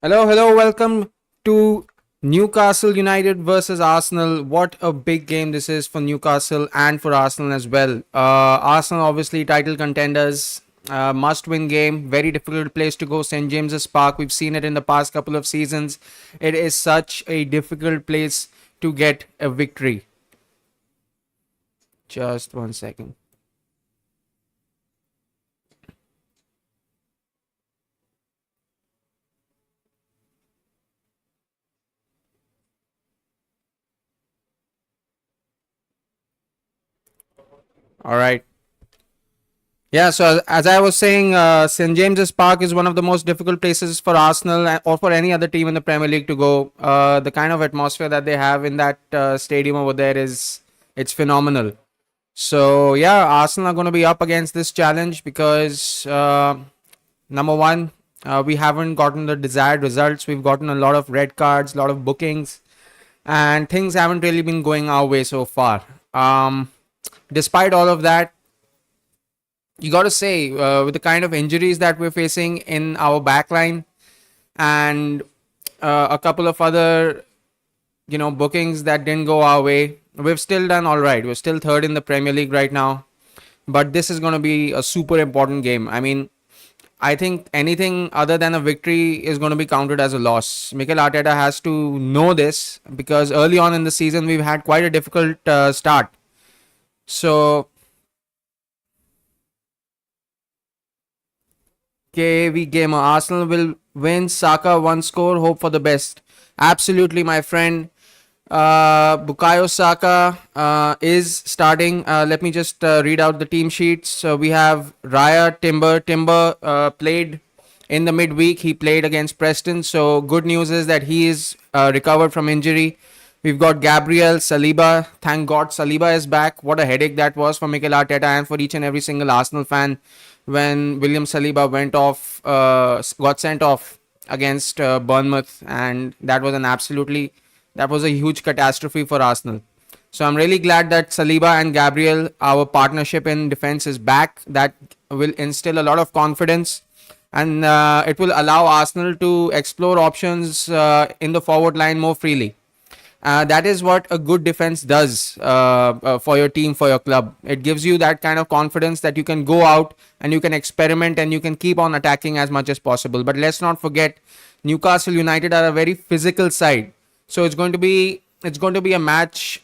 Hello, hello, welcome to Newcastle United versus Arsenal. What a big game this is for Newcastle and for Arsenal as well. Arsenal, obviously, title contenders, must win game. Very difficult place to go, St. James's Park. We've seen it in the past couple of seasons. It is such a difficult place to get a victory. Just 1 second. All right. Yeah, so as I was saying, St James's Park is one of the most difficult places for Arsenal or for any other team in the Premier League to go. The kind of atmosphere that they have in that stadium over there is it's phenomenal. So yeah, Arsenal are going to be up against this challenge because number one, we haven't gotten the desired results. We've gotten a lot of red cards, a lot of bookings, and things haven't really been going our way so far. Despite all of that, you got to say, with the kind of injuries that we're facing in our backline and a couple of other, bookings that didn't go our way, we've still done all right. We're still third in the Premier League right now, but this is going to be a super important game. I mean, I think anything other than a victory is going to be counted as a loss. Mikel Arteta has to know this because early on in the season we've had quite a difficult start. So KV Gamer. Arsenal will win. Saka one score. Hope for the best. Absolutely, my friend. Bukayo Saka is starting. Let me just read out the team sheets. So we have Raya Timber. Timber played in the midweek. He played against Preston. So good news is that he is recovered from injury. We've got Gabriel Saliba. Thank God Saliba is back. What a headache that was for Mikel Arteta and for each and every single Arsenal fan when William Saliba got sent off against Bournemouth, and that was a huge catastrophe for Arsenal. So I'm really glad that Saliba and Gabriel, our partnership in defense, is back. That will instill a lot of confidence, and it will allow Arsenal to explore options in the forward line more freely. That is what a good defense does for your team, for your club. It gives you that kind of confidence that you can go out and you can experiment and you can keep on attacking as much as possible. But let's not forget, Newcastle United are a very physical side, so it's going to be a match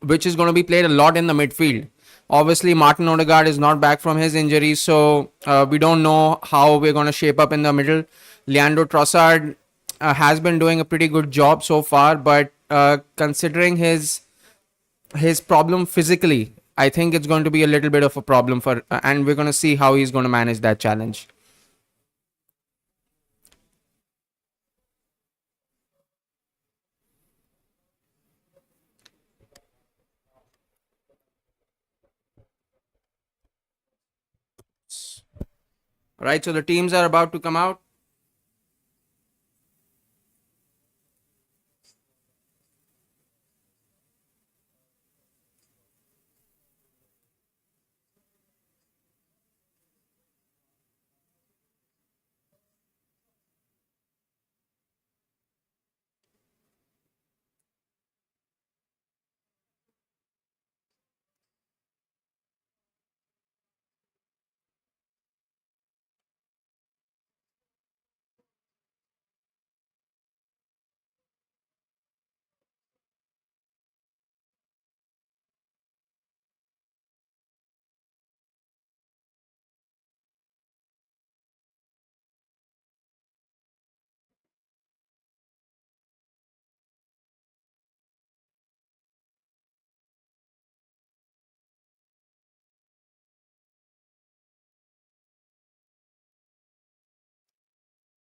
which is going to be played a lot in the midfield. Obviously, Martin Odegaard is not back from his injury, so we don't know how we're going to shape up in the middle. Leandro Trossard has been doing a pretty good job so far, but considering his problem physically, I think it's going to be a little bit of a problem and we're going to see how he's going to manage that challenge. All right, so the teams are about to come out.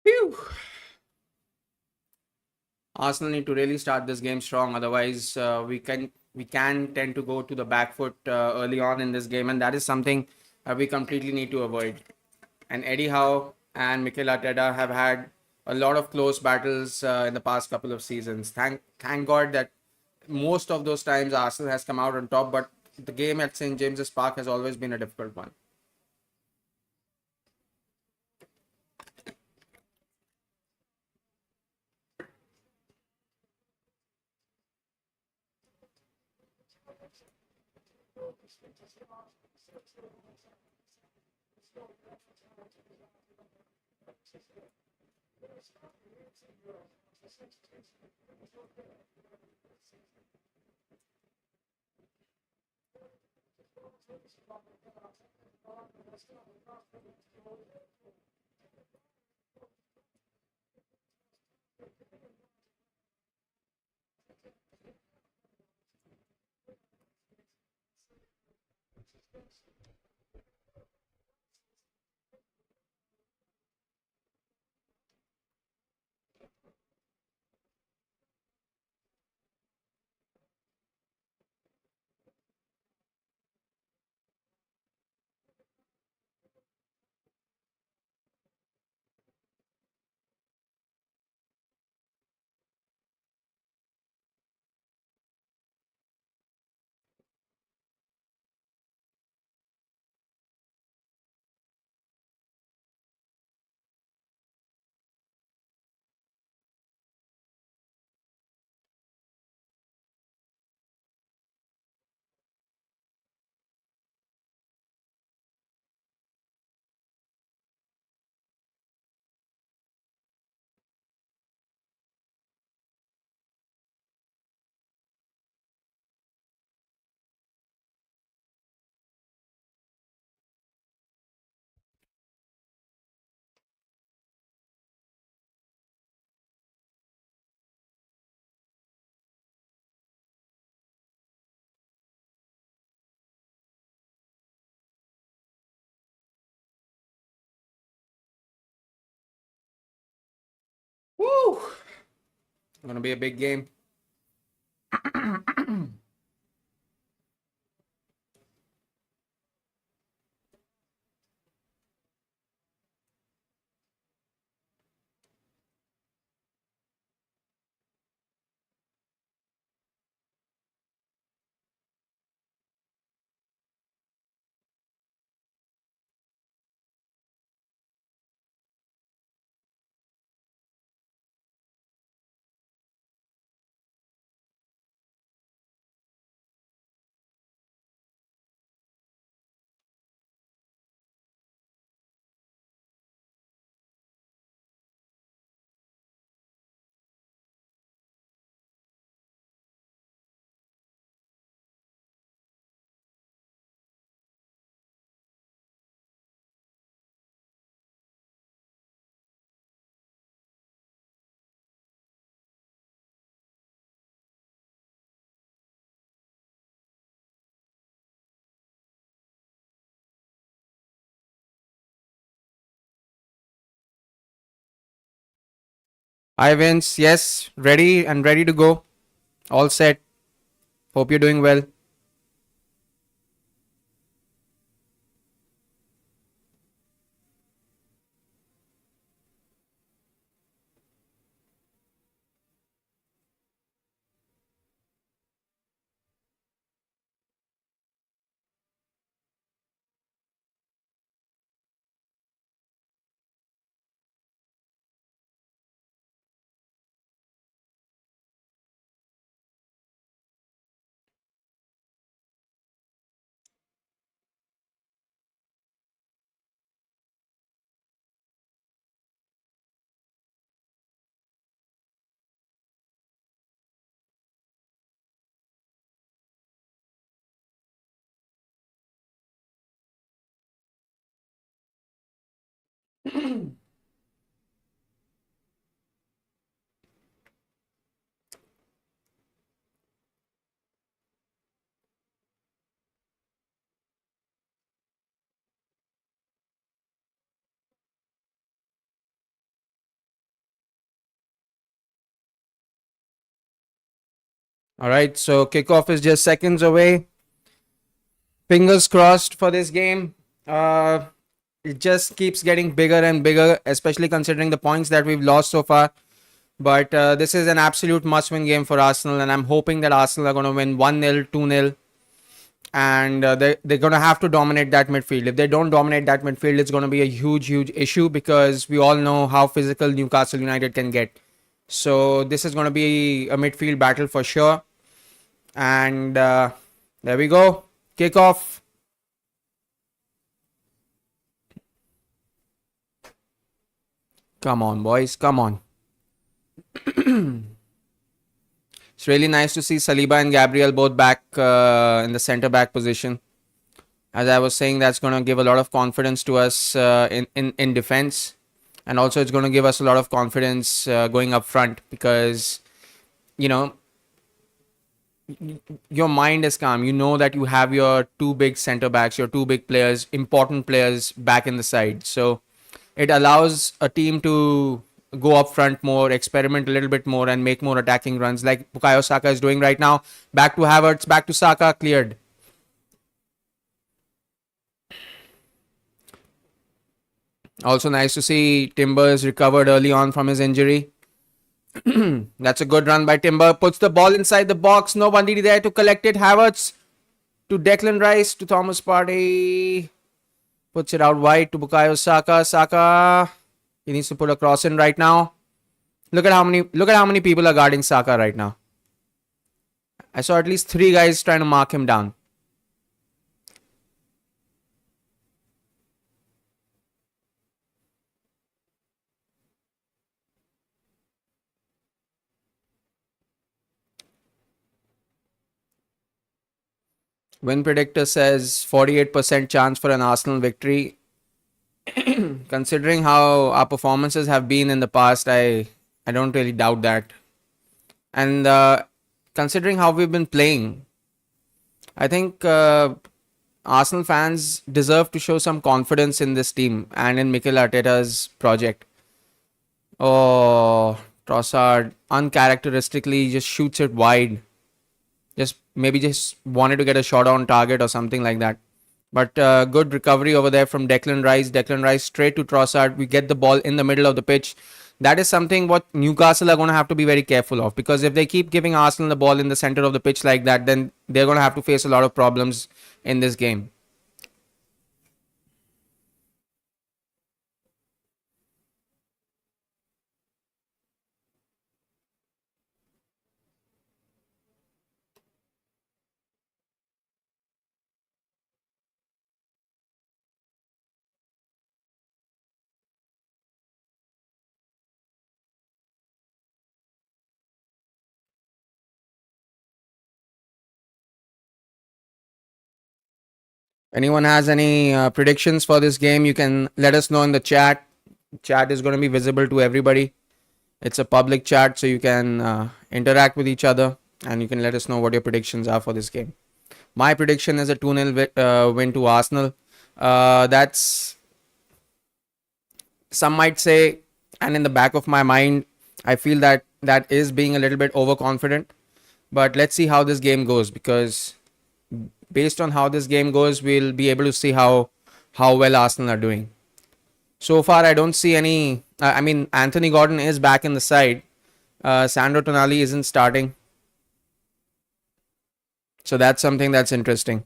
Phew. Arsenal need to really start this game strong. Otherwise, we can tend to go to the back foot early on in this game, and that is something we completely need to avoid. And Eddie Howe and Mikel Arteta have had a lot of close battles in the past couple of seasons. Thank God that most of those times Arsenal has come out on top, but the game at St James's Park has always been a difficult one. Woo! Gonna be a big game. Hi Vince, yes, ready and ready to go. All set. Hope you're doing well. All right, so kickoff is just seconds away. Fingers crossed for this game. It just keeps getting bigger and bigger, especially considering the points that we've lost so far. But this is an absolute must-win game for Arsenal, and I'm hoping that Arsenal are going to win 1-0, 2-0, and they're going to have to dominate that midfield. If they don't dominate that midfield, it's going to be a huge, huge issue because we all know how physical Newcastle United can get. So this is going to be a midfield battle for sure. And There we go. Kickoff. Come on, boys. Come on. It's really nice to see Saliba and Gabriel both back in the centre back position. As I was saying, that's going to give a lot of confidence to us in defense. And also, it's going to give us a lot of confidence going up front because, you know, your mind is calm. You know that you have your two big centre backs, your two big players, important players back in the side. So it allows a team to go up front more, experiment a little bit more, and make more attacking runs like Bukayo Saka is doing right now. Back to Havertz, back to Saka, cleared. Also nice to see Timbers recovered early on from his injury. That's a good run by Timber. Puts the ball inside the box. Nobody there to collect it. Havertz to Declan Rice to Thomas Partey. Puts it out wide to Bukayo Saka. Saka. He needs to put a cross in right now. Look at how many people are guarding Saka right now. I saw at least three guys trying to mark him down. Win predictor says 48% chance for an Arsenal victory. Considering how our performances have been in the past, I don't really doubt that. And considering how we've been playing, I think Arsenal fans deserve to show some confidence in this team and in Mikel Arteta's project. Oh, Trossard uncharacteristically just shoots it wide. Just wanted to get a shot on target or something like that. But good recovery over there from Declan Rice. Declan Rice straight to Trossard. We get the ball in the middle of the pitch. That is something what Newcastle are going to have to be very careful of, because if they keep giving Arsenal the ball in the center of the pitch like that, then they're going to have to face a lot of problems in this game. Anyone has any predictions for this game, you can let us know in the chat. Chat is going to be visible to everybody. It's a public chat, so you can interact with each other and you can let us know what your predictions are for this game. My prediction is a 2-0 win to Arsenal. That's, some might say, and in the back of my mind, I feel that that is being a little bit overconfident. But let's see how this game goes, because based on how this game goes, we'll be able to see how well Arsenal are doing. So far, I don't see any. I mean, Anthony Gordon is back in the side. Sandro Tonali isn't starting, so that's something that's interesting.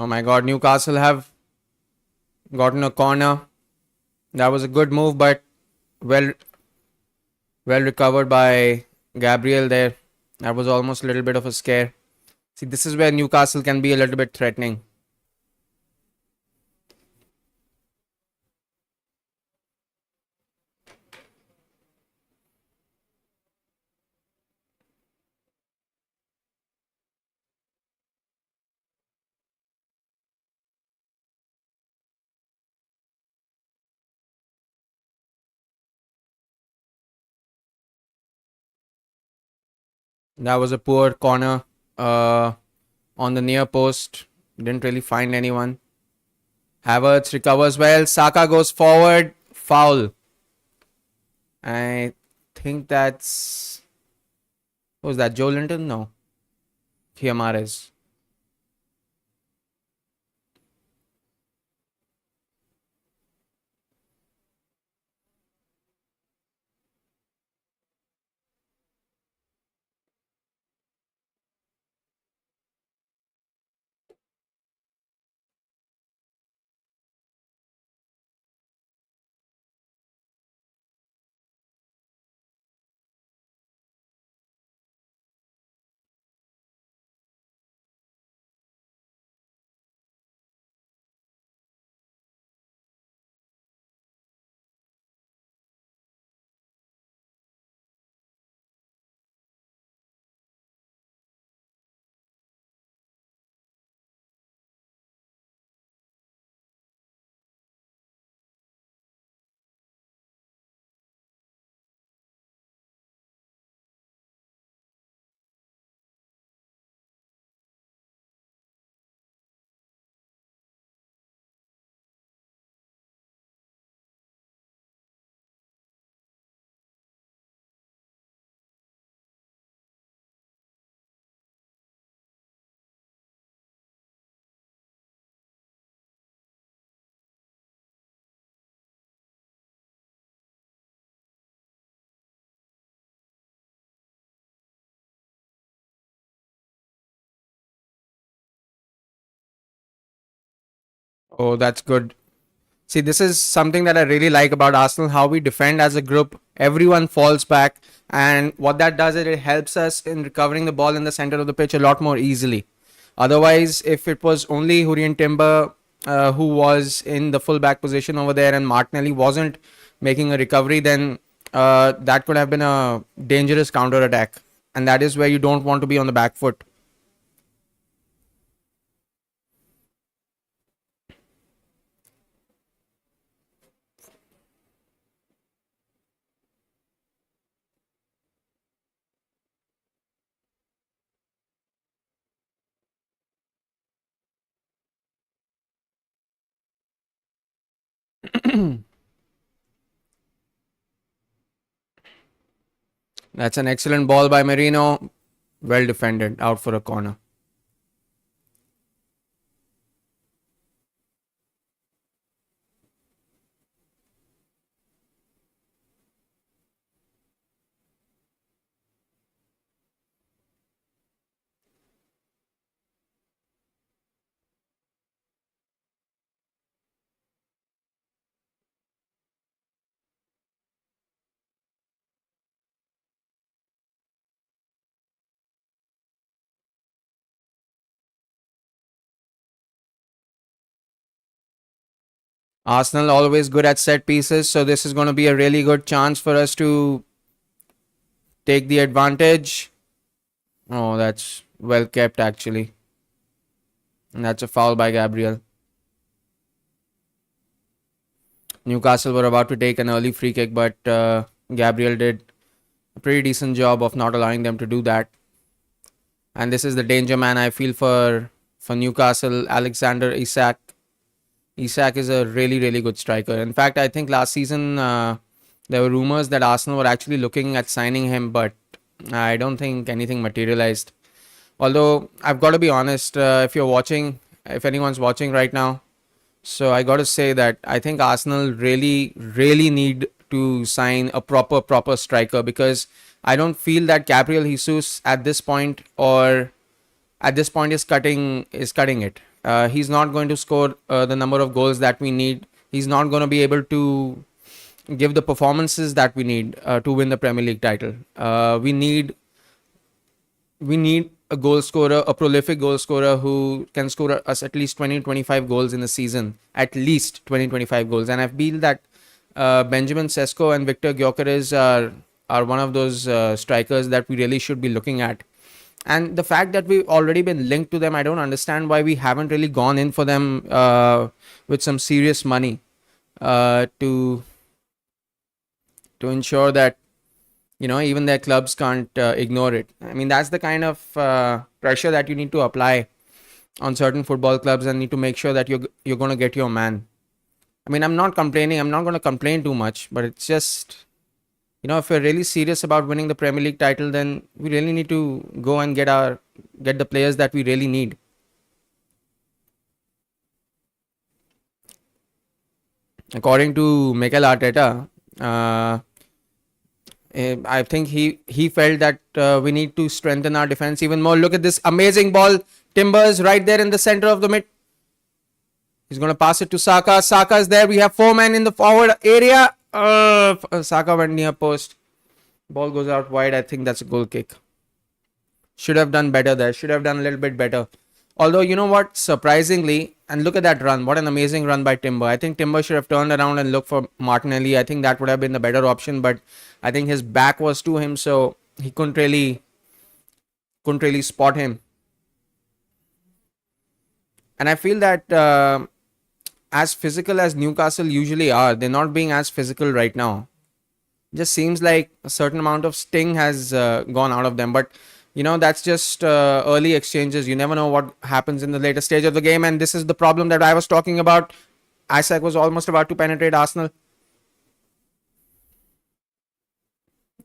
Oh my God, Newcastle have gotten a corner. That was a good move, but well well recovered by Gabriel there. That was almost a little bit of a scare. See, this is where Newcastle can be a little bit threatening. That was a poor corner uh, on the near post. Didn't really find anyone. Havertz recovers well. Saka goes forward. Foul. I think that's. What was that? Joe Linton? No. Hiamares. Oh, that's good. See, this is something that I really like about Arsenal, how we defend as a group. Everyone falls back, and what that does is it helps us in recovering the ball in the center of the pitch a lot more easily. Otherwise, if it was only Hurrien Timber who was in the full back position over there and Martinelli wasn't making a recovery, then that could have been a dangerous counter attack. And that is where you don't want to be on the back foot. That's an excellent ball by Merino. Well defended, out for a corner. Arsenal always good at set pieces, so this is going to be a really good chance for us to take the advantage. Oh, that's well kept actually. And that's a foul by Gabriel. Newcastle were about to take an early free kick, but Gabriel did a pretty decent job of not allowing them to do that. And this is the danger man I feel for Newcastle, Alexander Isak. Isak is a really good striker. In fact, I think last season there were rumors that Arsenal were actually looking at signing him, but I don't think anything materialized. Although I've got to be honest, if anyone's watching right now, so I got to say that I think Arsenal really need to sign a proper striker, because I don't feel that Gabriel Jesus at this point is cutting it. He's not going to score the number of goals that we need. He's not going to be able to give the performances that we need to win the Premier League title. We need a goal scorer, a prolific goal scorer who can score us at least 20 25 goals in a season, at least 20 25 goals. And I feel that Benjamin Sesko and Victor Gyökeres are one of those strikers that we really should be looking at. And the fact that we've already been linked to them, I don't understand why we haven't really gone in for them with some serious money to ensure that Even their clubs can't ignore it. I mean, that's the kind of pressure that you need to apply on certain football clubs, and need to make sure that you're going to get your man. I mean, I'm not complaining. I'm not going to complain too much, but it's just, if we're really serious about winning the Premier League title, then we really need to go and get the players that we really need. According to Mikel Arteta, I think he felt that we need to strengthen our defense even more. Look at this amazing ball. Timbers right there in the center of the mid. He's going to pass it to Saka. Saka is there. We have 4 men in the forward area. Saka went near post. Ball goes out wide. I think that's a goal kick. Should have done better there. Should have done a little bit better. Although, you know what? Surprisingly, and look at that run. What an amazing run by Timber. I think Timber should have turned around and looked for Martinelli. I think that would have been the better option, but I think his back was to him, so he couldn't really spot him. And I feel that as physical as Newcastle usually are, they're not being as physical right now. Just seems like a certain amount of sting has gone out of them. But that's just early exchanges. You never know what happens in the later stage of the game, and this is the problem that I was talking about. Isaac was almost about to penetrate Arsenal,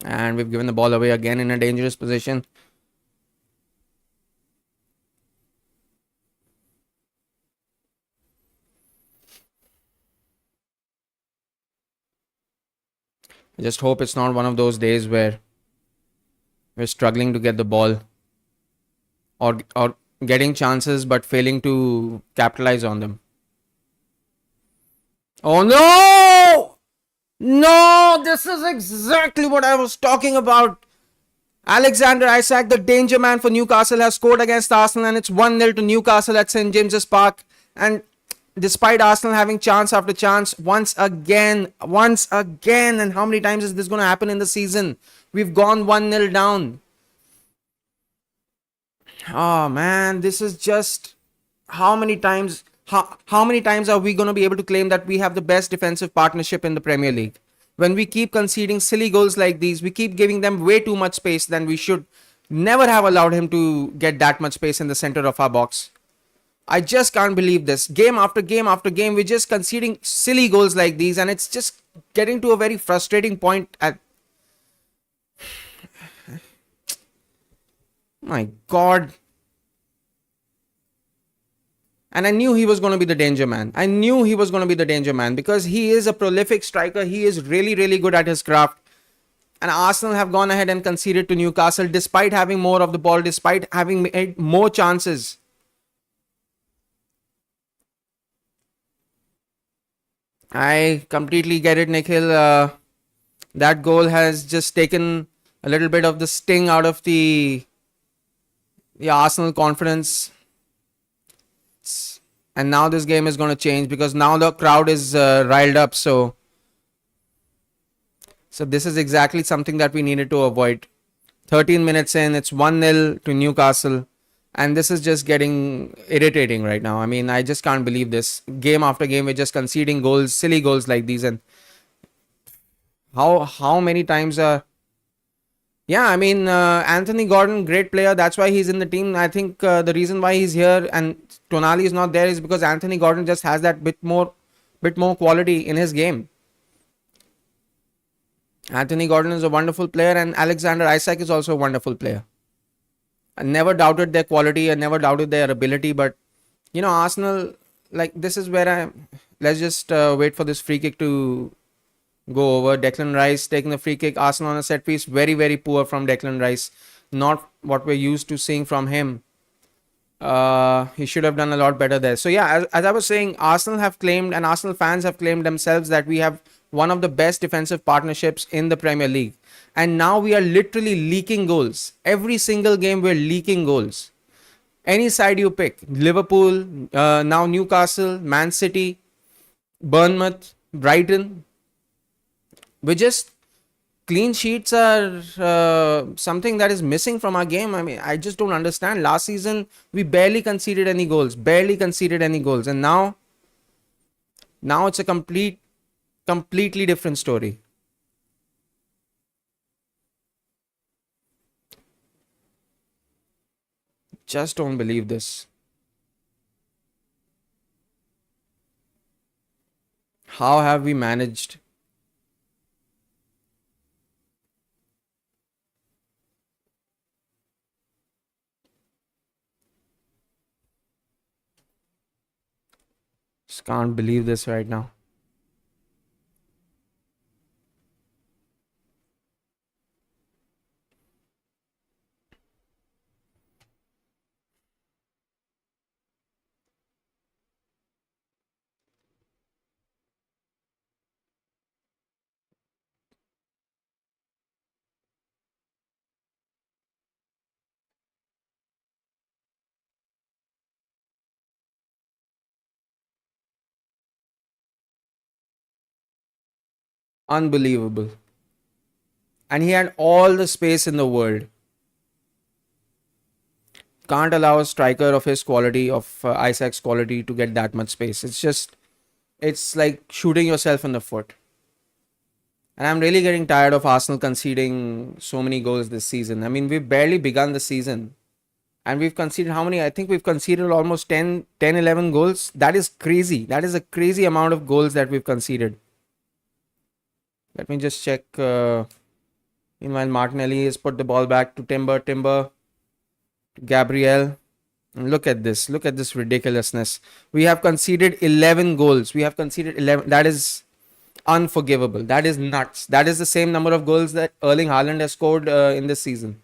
and we've given the ball away again in a dangerous position. I just hope it's not one of those days where we're struggling to get the ball, or getting chances but failing to capitalize on them. Oh no! No, this is exactly what I was talking about. Alexander Isak, the danger man for Newcastle, has scored against Arsenal, and it's 1-0 to Newcastle at St. James's Park. And despite Arsenal having chance after chance, once again, and how many times is this going to happen in the season? We've gone 1-0 down. Oh man, this is just how many times are we going to be able to claim that we have the best defensive partnership in the Premier League? When we keep conceding silly goals like these, we keep giving them way too much space than we should. Never have allowed him to get that much space in the center of our box. I just can't believe this. Game after game after game, we're just conceding silly goals like these, and it's just getting to a very frustrating point at... My God. And I knew he was going to be the danger man. Because he is a prolific striker. He is really, really good at his craft. And Arsenal have gone ahead and conceded to Newcastle despite having more of the ball, despite having made more chances. I completely get it, Nikhil. That goal has just taken a little bit of the sting out of the Arsenal confidence. And now this game is going to change because now the crowd is riled up. So this is exactly something that we needed to avoid. 13 minutes in, it's 1-0 to Newcastle. And this is just getting irritating right now. I mean, I just can't believe this. Game after game, we're just conceding goals, silly goals like these. And how many times are... Yeah, I mean, Anthony Gordon, great player. That's why he's in the team. I think the reason why he's here and Tonali is not there is because Anthony Gordon just has that bit more quality in his game. Anthony Gordon is a wonderful player, and Alexander Isak is also a wonderful player. I never doubted their quality. I never doubted their ability. But, Arsenal, this is where let's just wait for this free kick to go over. Declan Rice taking the free kick. Arsenal on a set piece. Very, very poor from Declan Rice. Not what we're used to seeing from him. He should have done a lot better there. So, yeah, as I was saying, Arsenal have claimed, and Arsenal fans have claimed themselves, that we have one of the best defensive partnerships in the Premier League. And now we are literally leaking goals. Every single game we're leaking goals. Any side you pick. Liverpool, now Newcastle, Man City, Bournemouth, Brighton. We just... Clean sheets are something that is missing from our game. I mean, I just don't understand. Last season, we barely conceded any goals. And now it's a completely different story. just don't believe this. How have we managed? Just can't believe this right now. Unbelievable. And he had all the space in the world. Can't allow a striker of his quality, of Isaac's quality, to get that much space. It's like shooting yourself in the foot. And I'm really getting tired of Arsenal conceding so many goals this season. I mean, we've barely begun the season. And we've conceded how many? I think we've conceded almost 11 goals. That is crazy. That is a crazy amount of goals that we've conceded. Let me just check. Meanwhile, Martinelli has put the ball back to Timber, Gabriel. And look at this. Look at this ridiculousness. We have conceded 11 goals. We have conceded 11. That is unforgivable. That is nuts. That is the same number of goals that Erling Haaland has scored in this season.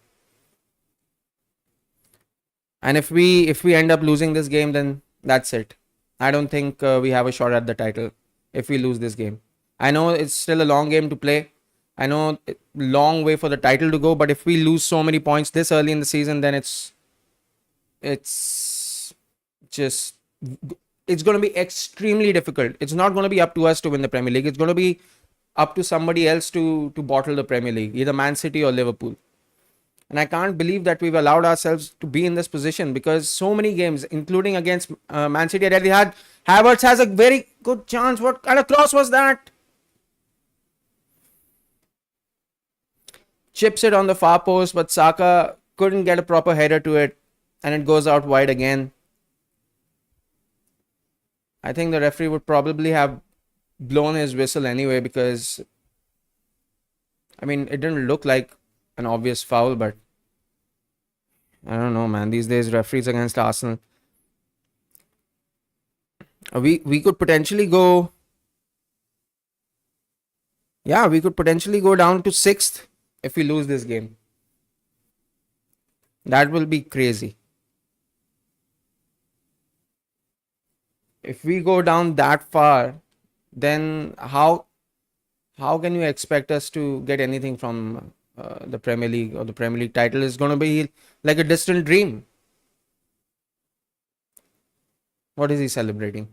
And if we end up losing this game, then that's it. I don't think we have a shot at the title if we lose this game. I know it's still a long game to play. I know long way for the title to go, but if we lose so many points this early in the season, then it's just it's going to be extremely difficult. It's not going to be up to us to win the Premier League. It's going to be up to somebody else to bottle the Premier League, either Man City or Liverpool. And I can't believe that we've allowed ourselves to be in this position, because so many games, including against Man City at Etihad, Havertz has a very good chance. What kind of cross was that? Chips it on the far post, but Saka couldn't get a proper header to it, and it goes out wide again. I think the referee would probably have blown his whistle anyway, because, I mean, it didn't look like an obvious foul, but I don't know, man. These days, referees against Arsenal. We could potentially go. Yeah, we could potentially go down to 6th if we lose this game. That will be crazy. If we go down that far, then how can you expect us to get anything from the Premier League, or the Premier League title is going to be like a distant dream? What is he celebrating?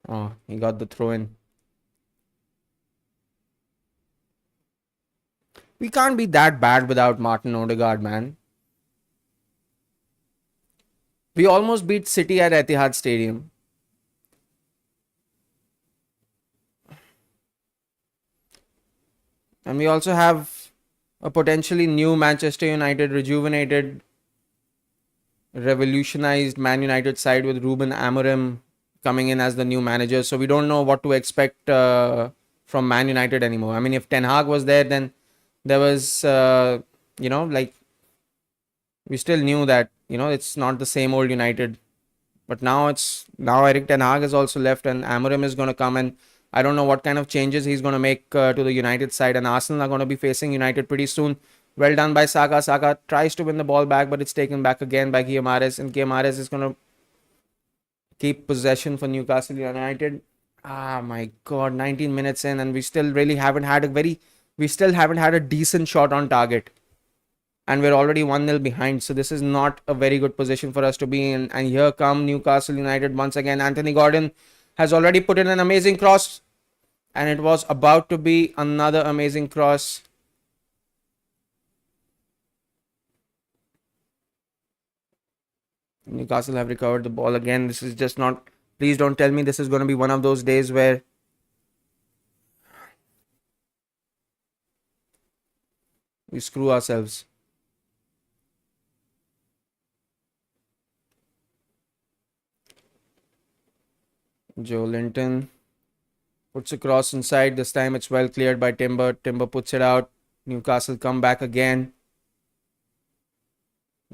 Oh, he got the throw in. We can't be that bad without Martin Odegaard, man. We almost beat City at Etihad Stadium. And we also have a potentially new Manchester United, rejuvenated, revolutionized Man United side with Ruben Amorim coming in as the new manager. So we don't know what to expect from Man United anymore. I mean, if Ten Hag was there, then there was, like, we still knew that, it's not the same old United. But now Eric Ten Hag has also left, and Amorim is going to come, and I don't know what kind of changes he's going to make to the United side. And Arsenal are going to be facing United pretty soon. Well done by Saka. Saka tries to win the ball back, but it's taken back again by Guimaraes, and Guimaraes is going to keep possession for Newcastle United. Ah, my God, 19 minutes in, and we still haven't had a decent shot on target. And we're already 1-0 behind. So this is not a very good position for us to be in. And here come Newcastle United once again. Anthony Gordon has already put in an amazing cross. And it was about to be another amazing cross. Newcastle have recovered the ball again. This is just not... Please don't tell me this is going to be one of those days where... we screw ourselves. Joe Linton puts a cross inside. This time it's well cleared by Timber. Timber puts it out. Newcastle come back again.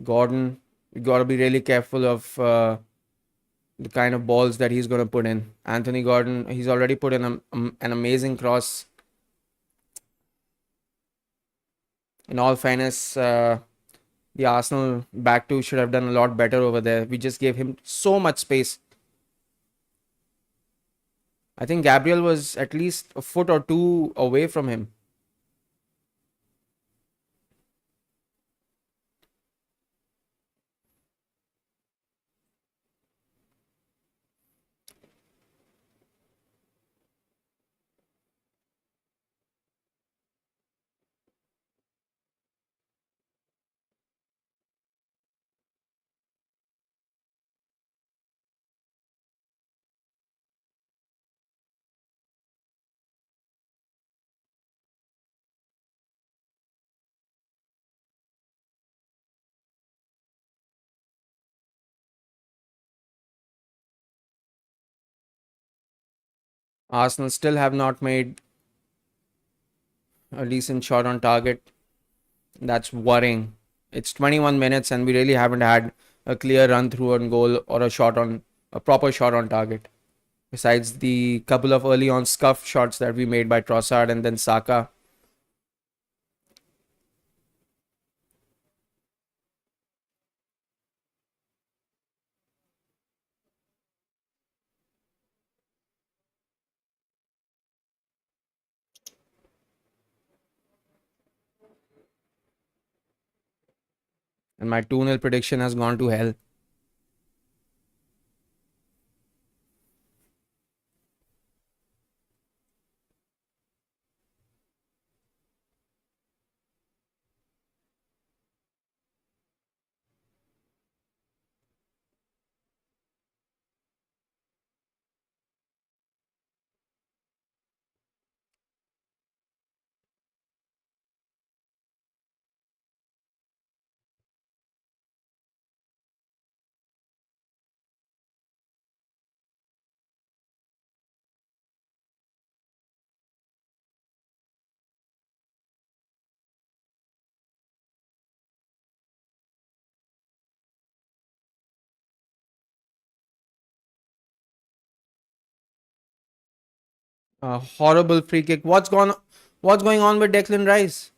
Gordon, you got to be really careful of the kind of balls that he's going to put in. Anthony Gordon, he's already put in an amazing cross. In all fairness, the Arsenal back two should have done a lot better over there. We just gave him so much space. I think Gabriel was at least a foot or two away from him. Arsenal still have not made a decent shot on target. That's worrying. It's 21 minutes and we really haven't had a clear run through on goal or a proper shot on target. Besides the couple of early on scuff shots that we made by Trossard and then Saka. And my 2-0 prediction has gone to hell. A horrible free kick. What's going on with Declan Rice?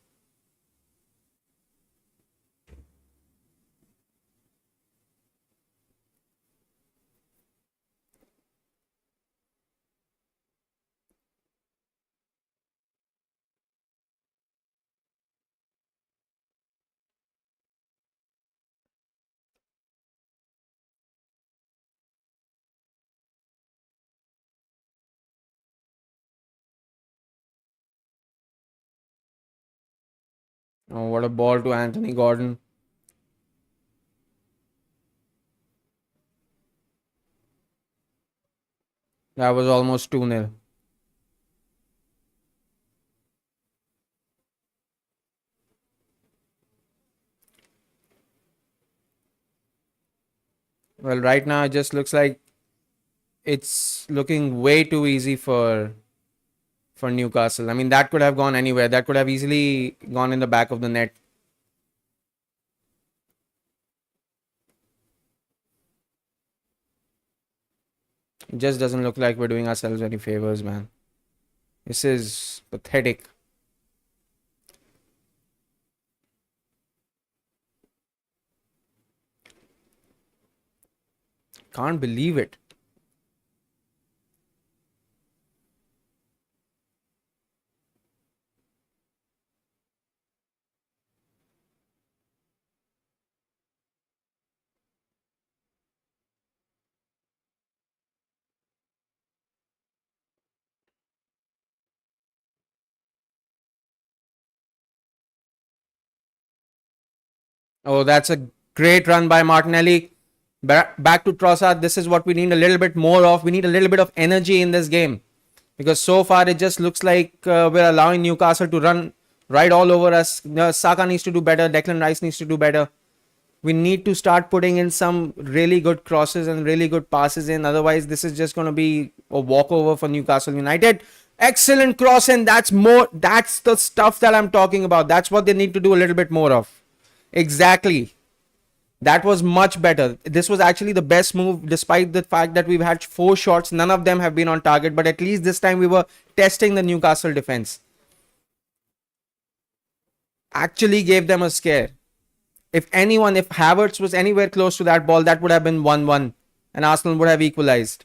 Oh, what a ball to Anthony Gordon. That was almost 2-0. Well, right now it just looks like it's looking way too easy for Newcastle. I mean, that could have gone anywhere. That could have easily gone in the back of the net. It just doesn't look like we're doing ourselves any favors, man. This is pathetic. Can't believe it. Oh, that's a great run by Martinelli. Back to Trossard. This is what we need a little bit more of. We need a little bit of energy in this game. Because so far it just looks like we're allowing Newcastle to run right all over us. Saka needs to do better. Declan Rice needs to do better. We need to start putting in some really good crosses and really good passes in. Otherwise, this is just going to be a walkover for Newcastle United. Excellent cross, and that's more. That's the stuff that I'm talking about. That's what they need to do a little bit more of. Exactly. That was much better. This was actually the best move, despite the fact that we've had 4 shots. None of them have been on target, but at least this time we were testing the Newcastle defense. Actually gave them a scare. If Havertz was anywhere close to that ball, that would have been 1-1 and Arsenal would have equalized.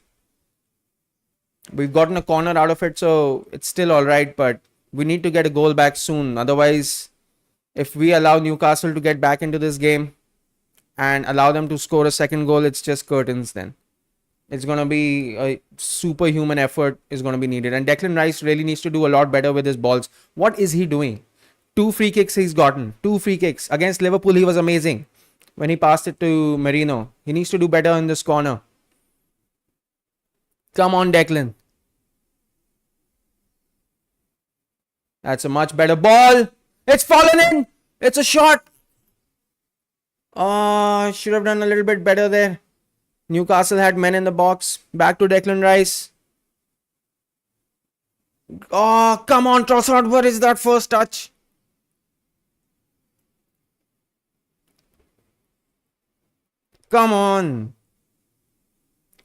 We've gotten a corner out of it, so it's still alright, but we need to get a goal back soon. Otherwise, if we allow Newcastle to get back into this game and allow them to score a second goal, it's just curtains then. It's going to be a superhuman effort is going to be needed. And Declan Rice really needs to do a lot better with his balls. What is he doing? 2 free kicks he's gotten. 2 free kicks. Against Liverpool, he was amazing when he passed it to Merino. He needs to do better in this corner. Come on, Declan. That's a much better ball. It's fallen in. It's a shot. Oh, should have done a little bit better there. Newcastle had men in the box. Back to Declan Rice. Oh, come on, Trossard. What is that first touch? Come on.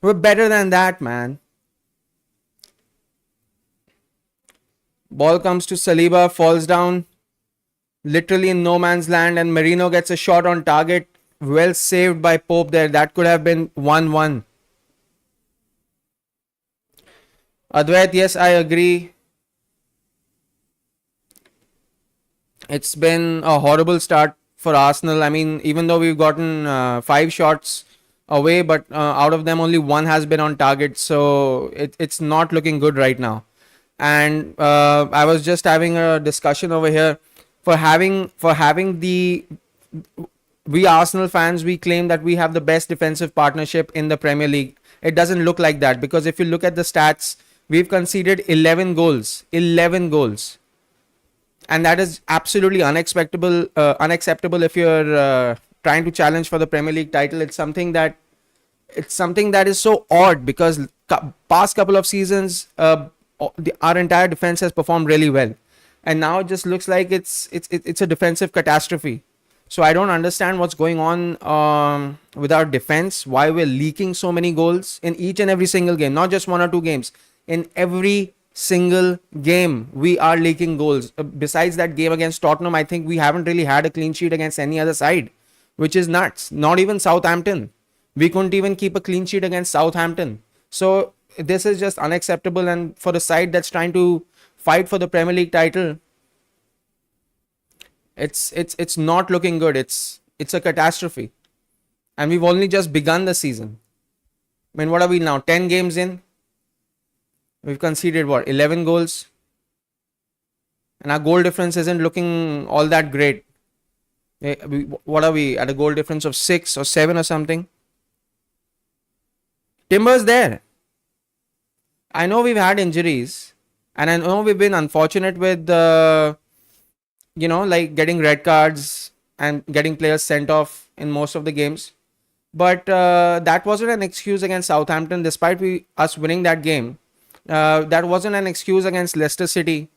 We're better than that, man. Ball comes to Saliba, falls down. Literally in no man's land, and Merino gets a shot on target. Well saved by Pope there. That could have been 1-1. Advait, yes, I agree. It's been a horrible start for Arsenal. I mean, even though we've gotten 5 shots away, but out of them only 1 has been on target. So it's not looking good right now. And I was just having a discussion over here. For having we Arsenal fans, we claim that we have the best defensive partnership in the Premier League. It doesn't look like that, because if you look at the stats, we've conceded 11 goals. 11 goals. And that is absolutely unacceptable if you're trying to challenge for the Premier League title. It's something that is so odd, because past couple of seasons our entire defense has performed really well, and now it just looks like it's a defensive catastrophe. So I don't understand what's going on with our defense, why we're leaking so many goals in each and every single game, not just 1 or 2 games. In every single game we are leaking goals. Besides that game against Tottenham, I think we haven't really had a clean sheet against any other side, which is nuts. Not even Southampton. We couldn't even keep a clean sheet against Southampton. So this is just unacceptable, and for the side that's trying to fight for the Premier League title, it's not looking good. It's a catastrophe, and we've only just begun the season. I mean, what are we now? 10 games in. We've conceded 11 goals, and our goal difference isn't looking all that great. What are we at, a goal difference of 6 or 7 or something? Timber's there. I know we've had injuries, and I know we've been unfortunate with like getting red cards and getting players sent off in most of the games. But that wasn't an excuse against Southampton, despite us winning that game. That wasn't an excuse against Leicester City.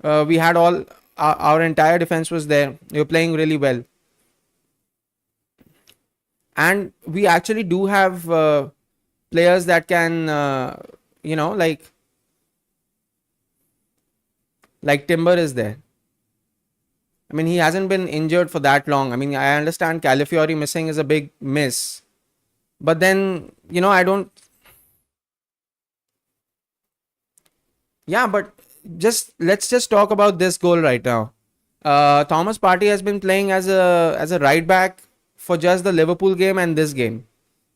We had our entire defense was there. We were playing really well. And we actually do have players that can, like Timber is there. I mean, he hasn't been injured for that long. I mean, I understand Calafiori missing is a big miss. But then, I don't... Yeah, but let's just talk about this goal right now. Thomas Partey has been playing as a right back for just the Liverpool game and this game.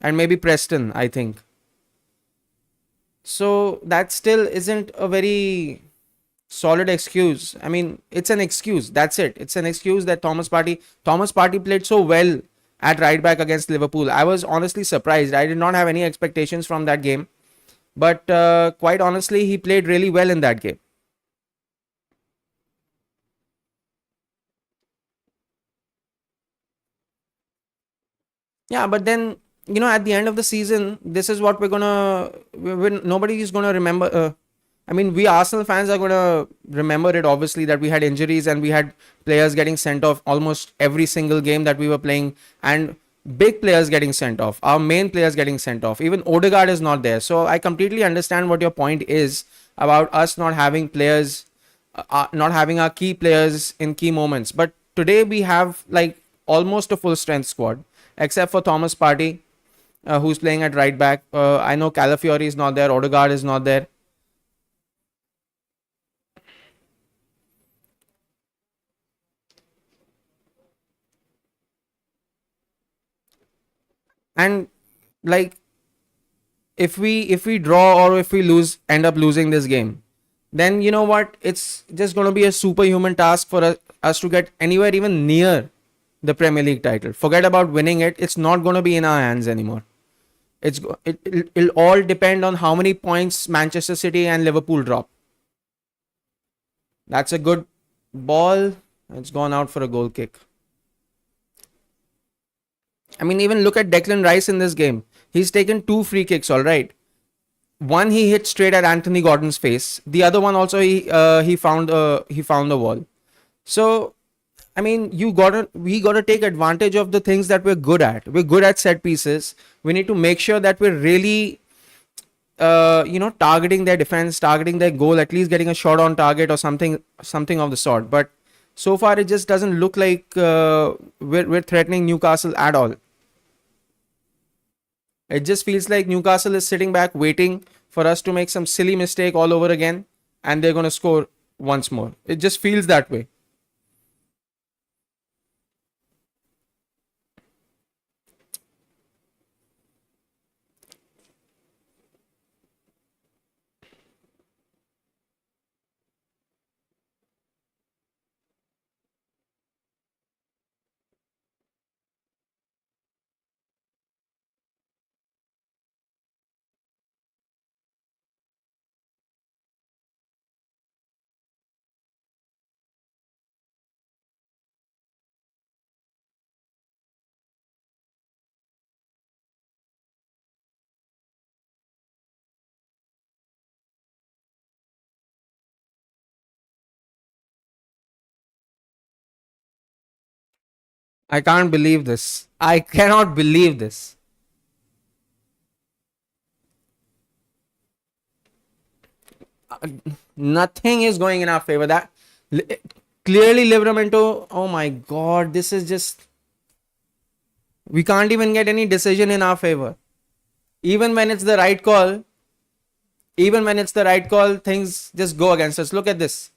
And maybe Preston, I think. So that still isn't a very solid excuse. I mean, it's an excuse. That's it. It's an excuse that Thomas Partey played so well at right back against Liverpool. I was honestly surprised. I did not have any expectations from that game. But quite honestly, he played really well in that game. Yeah, but then at the end of the season, this is what nobody is gonna remember. I mean, we Arsenal fans are gonna remember it obviously that we had injuries and we had players getting sent off almost every single game that we were playing, and big players getting sent off. Our main players getting sent off. Even Odegaard is not there. So I completely understand what your point is about us not having players, not having our key players in key moments. But today we have like almost a full strength squad except for Thomas Partey, who's playing at right back. I know Calafiori is not there. Odegaard is not there. And like if we draw or if we lose end up losing this game, then you know what, it's just going to be a superhuman task for us to get anywhere even near the Premier League title. Forget about winning it, it's not going to be in our hands anymore. It'll all depend on how many points Manchester City and Liverpool drop. That's a good ball. It's gone out for a goal kick. I mean, even look at Declan Rice in this game. He's taken two free kicks, all right. One he hit straight at Anthony Gordon's face. The other one also he found the wall. So I mean, we gotta take advantage of the things that we're good at. We're good at set pieces. We need to make sure that we're really targeting their defense, targeting their goal, at least getting a shot on target or something of the sort. But so far, it just doesn't look like we're threatening Newcastle at all. It just feels like Newcastle is sitting back waiting for us to make some silly mistake all over again, and they're going to score once more. It just feels that way. I can't believe this. I cannot believe this. Nothing is going in our favor. That clearly Livramento. Oh my god, this is just. We can't even get any decision in our favor. Even when it's the right call, things just go against us. Look at this.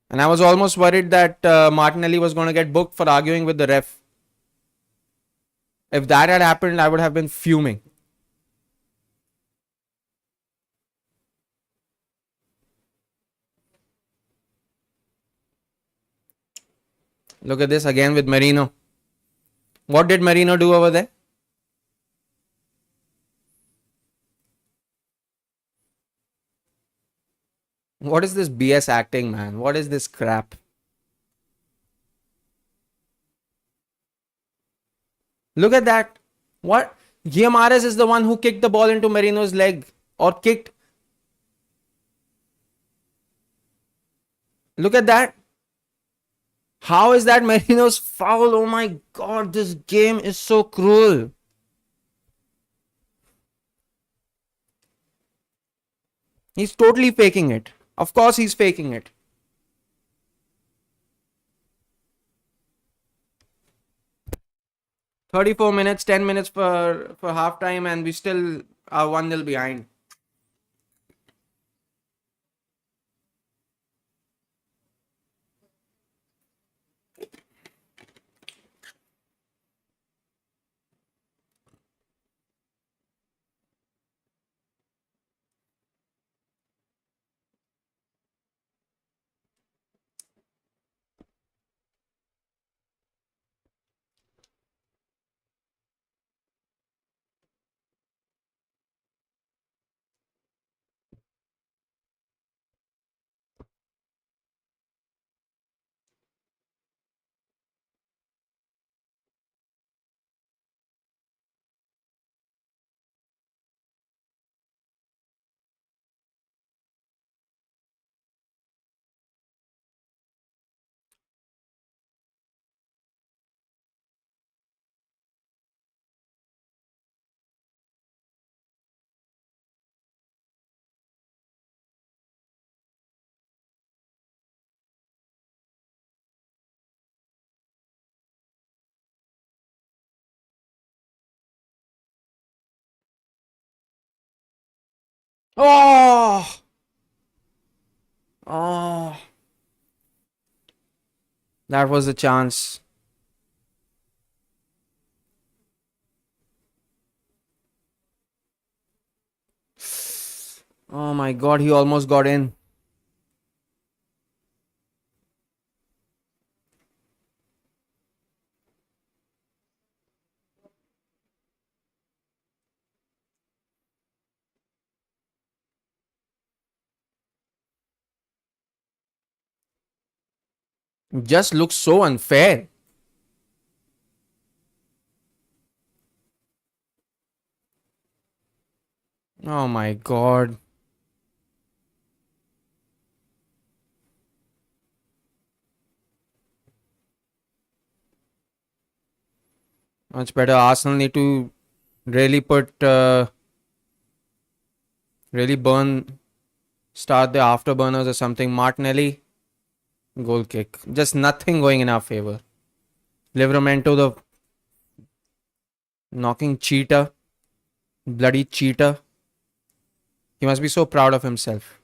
And I was almost worried that Martinelli was going to get booked for arguing with the ref. If that had happened, I would have been fuming. Look at this again with Marino. What did Marino do over there? What is this BS acting, man? What is this crap? Look at that. What? Guillamares is the one who kicked the ball into Marino's leg or kicked. Look at that. How is that Marino's foul? Oh my god, this game is so cruel. He's totally faking it. Of course, he's faking it. 34 minutes, 10 minutes for half time, and we still are 1-0 behind. Oh, oh, that was the chance. Oh my God, he almost got in. Just looks so unfair. Oh my God. Much better. Arsenal need to really really start the afterburners or something. Martinelli, goal kick. Just nothing going in our favor. Livramento, the knocking cheater, bloody cheater. He must be so proud of himself.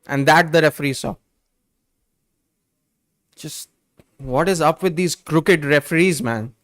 And that the referee saw. Just what is up with these crooked referees, man?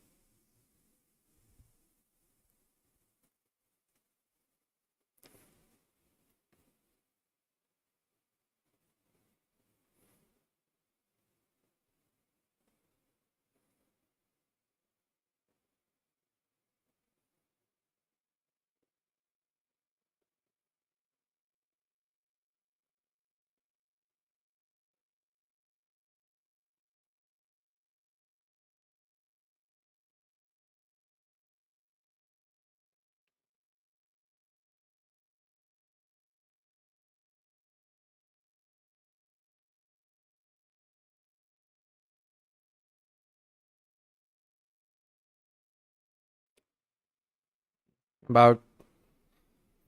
About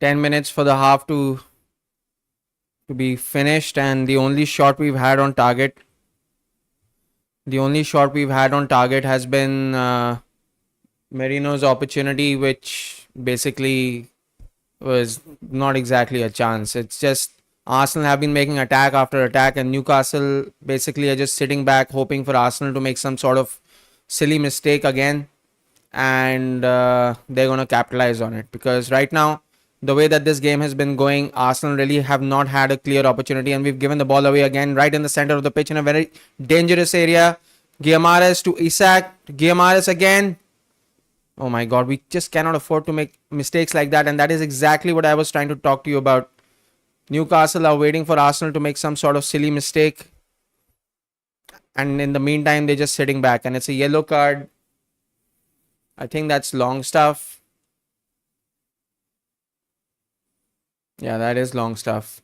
10 minutes for the half to be finished, and the only shot we've had on target has been Merino's opportunity, which basically was not exactly a chance. It's just Arsenal have been making attack after attack, and Newcastle basically are just sitting back hoping for Arsenal to make some sort of silly mistake again, and they're going to capitalize on it, because right now, the way that this game has been going, Arsenal really have not had a clear opportunity, and we've given the ball away again right in the center of the pitch in a very dangerous area. Guimarães to Isak. Guimarães again. Oh my God, we just cannot afford to make mistakes like that, and that is exactly what I was trying to talk to you about. Newcastle are waiting for Arsenal to make some sort of silly mistake, and in the meantime, they're just sitting back, and it's a yellow card. I think that's long stuff. Yeah, that is long stuff.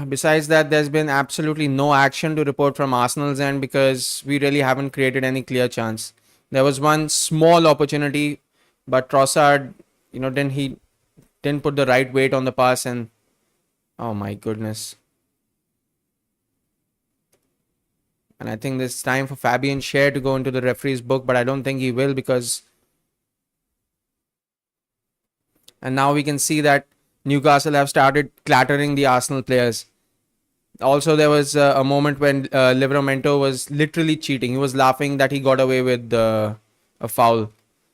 Besides that, there's been absolutely no action to report from Arsenal's end, because we really haven't created any clear chance. There was one small opportunity, but Trossard, didn't put the right weight on the pass, and oh my goodness. And I think it's time for Fabian Schär to go into the referee's book, but I don't think he will, because. And now we can see that Newcastle have started clattering the Arsenal players. Also, there was a moment when Livramento was literally cheating. He was laughing that he got away with a foul.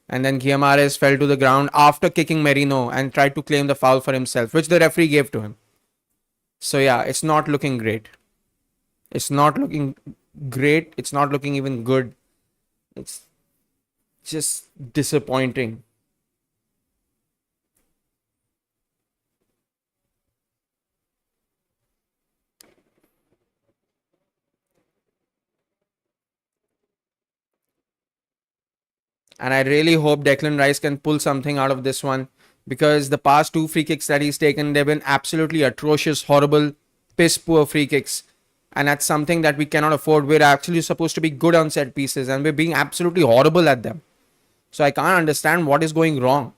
And then Guimarães fell to the ground after kicking Merino and tried to claim the foul for himself, which the referee gave to him. So yeah, it's not looking great. It's not looking great. It's not looking even good. It's just disappointing. And I really hope Declan Rice can pull something out of this one, because the past two free kicks that he's taken, they've been absolutely atrocious, horrible, piss poor free kicks. And that's something that we cannot afford. We're actually supposed to be good on set pieces, and we're being absolutely horrible at them. So I can't understand what is going wrong.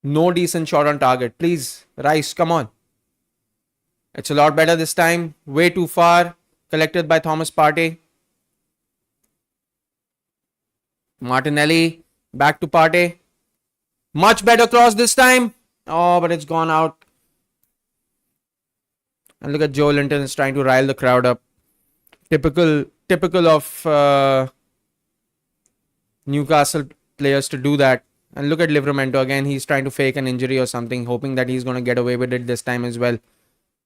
No decent shot on target. Please, Rice, come on. It's a lot better this time. Way too far. Collected by Thomas Partey. Martinelli. Back to Partey. Much better cross this time. Oh, but it's gone out. And look at Joe Linton is trying to rile the crowd up. Typical of Newcastle players to do that. And look at Livramento again. He's trying to fake an injury or something, hoping that he's going to get away with it this time as well.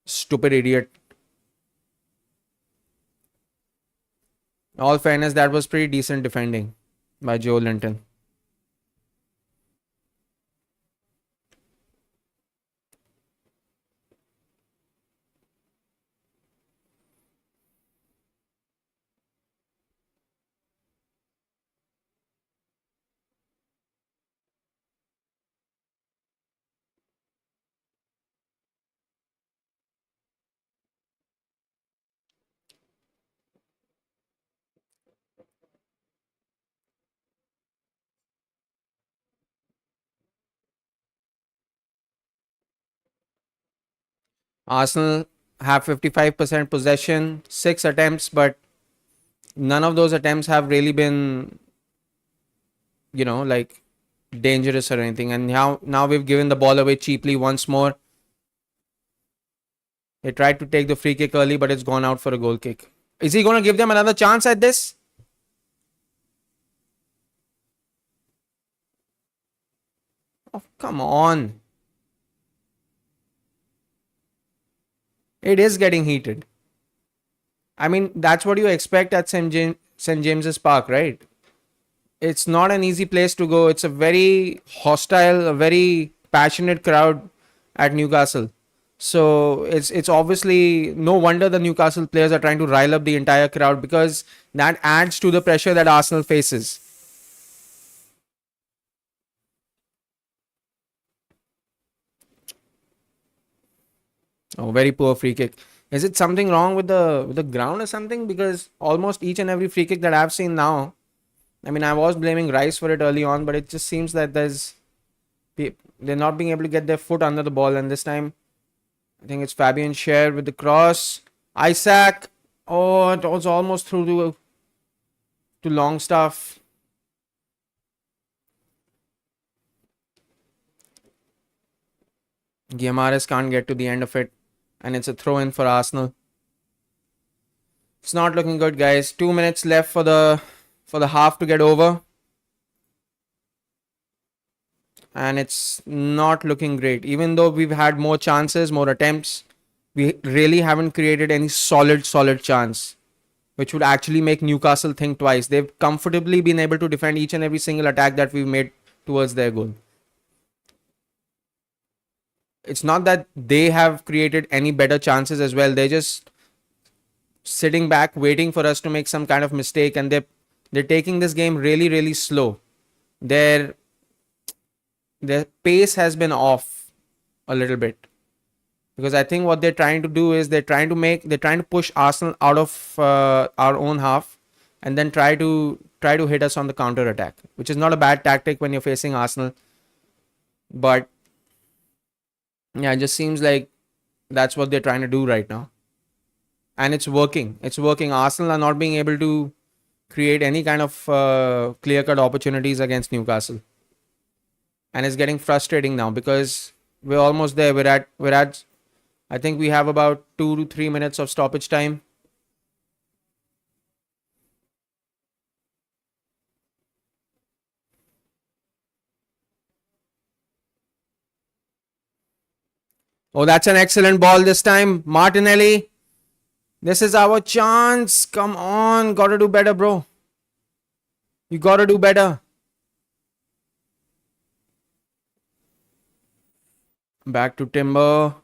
Stupid idiot. All fairness, that was pretty decent defending by Joe Linton. Arsenal have 55% possession, 6 attempts, but none of those attempts have really been, like dangerous or anything. And now we've given the ball away cheaply once more. They tried to take the free kick early, but it's gone out for a goal kick. Is he going to give them another chance at this? Oh, come on. It is getting heated. I mean, that's what you expect at St. James's Park, right? It's not an easy place to go. It's a very hostile, a very passionate crowd at Newcastle. So it's obviously no wonder the Newcastle players are trying to rile up the entire crowd, because that adds to the pressure that Arsenal faces. Oh, very poor free kick. Is it something wrong with the ground or something? Because almost each and every free kick that I've seen now, I mean, I was blaming Rice for it early on, but it just seems that they're not being able to get their foot under the ball, and this time I think it's Fabian Schär with the cross. Isaac. Oh, it was almost through to Longstaff. Guimaraes can't get to the end of it, and it's a throw in for Arsenal. It's not looking good, guys. 2 minutes left for the half to get over, and it's not looking great. Even though we've had more chances, more attempts, we really haven't created any solid chance, which would actually make Newcastle think twice. They've comfortably been able to defend each and every single attack that we've made towards their goal. It's not that they have created any better chances as well. They're just sitting back waiting for us to make some kind of mistake, and they're taking this game really slow. Their pace has been off a little bit, because I think what they're trying to do is they're trying to push Arsenal out of our own half, and then try to hit us on the counter attack, which is not a bad tactic when you're facing Arsenal. But yeah, it just seems like that's what they're trying to do right now, and it's working. Arsenal are not being able to create any kind of clear-cut opportunities against Newcastle, and it's getting frustrating now because we're almost there. We're at I think we have about 2 to 3 minutes of stoppage time. Oh, that's an excellent ball this time. Martinelli. This is our chance. Come on. Gotta do better, bro. You gotta do better. Back to Timber.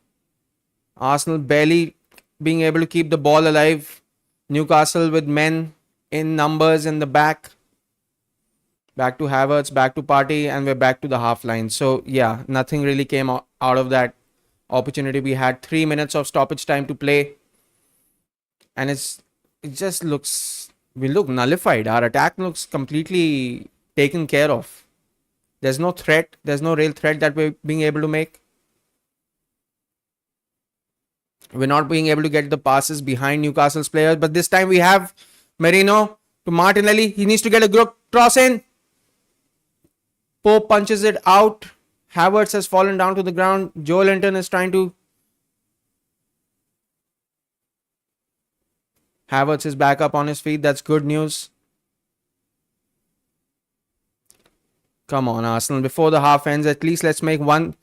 Arsenal barely being able to keep the ball alive. Newcastle with men in numbers in the back. Back to Havertz, back to Partey, and we're back to the half line. So yeah, nothing really came out of that opportunity. We had 3 minutes of stoppage time to play, and we look nullified. Our attack looks completely taken care of. There's no threat. There's no real threat that we're being able to make. We're not being able to get the passes behind Newcastle's players. But this time we have Merino to Martinelli. He needs to get a good cross in. Pope punches it out. Havertz has fallen down to the ground. Joe Linton is trying to. Havertz is back up on his feet. That's good news. Come on, Arsenal. Before the half ends, at least let's make one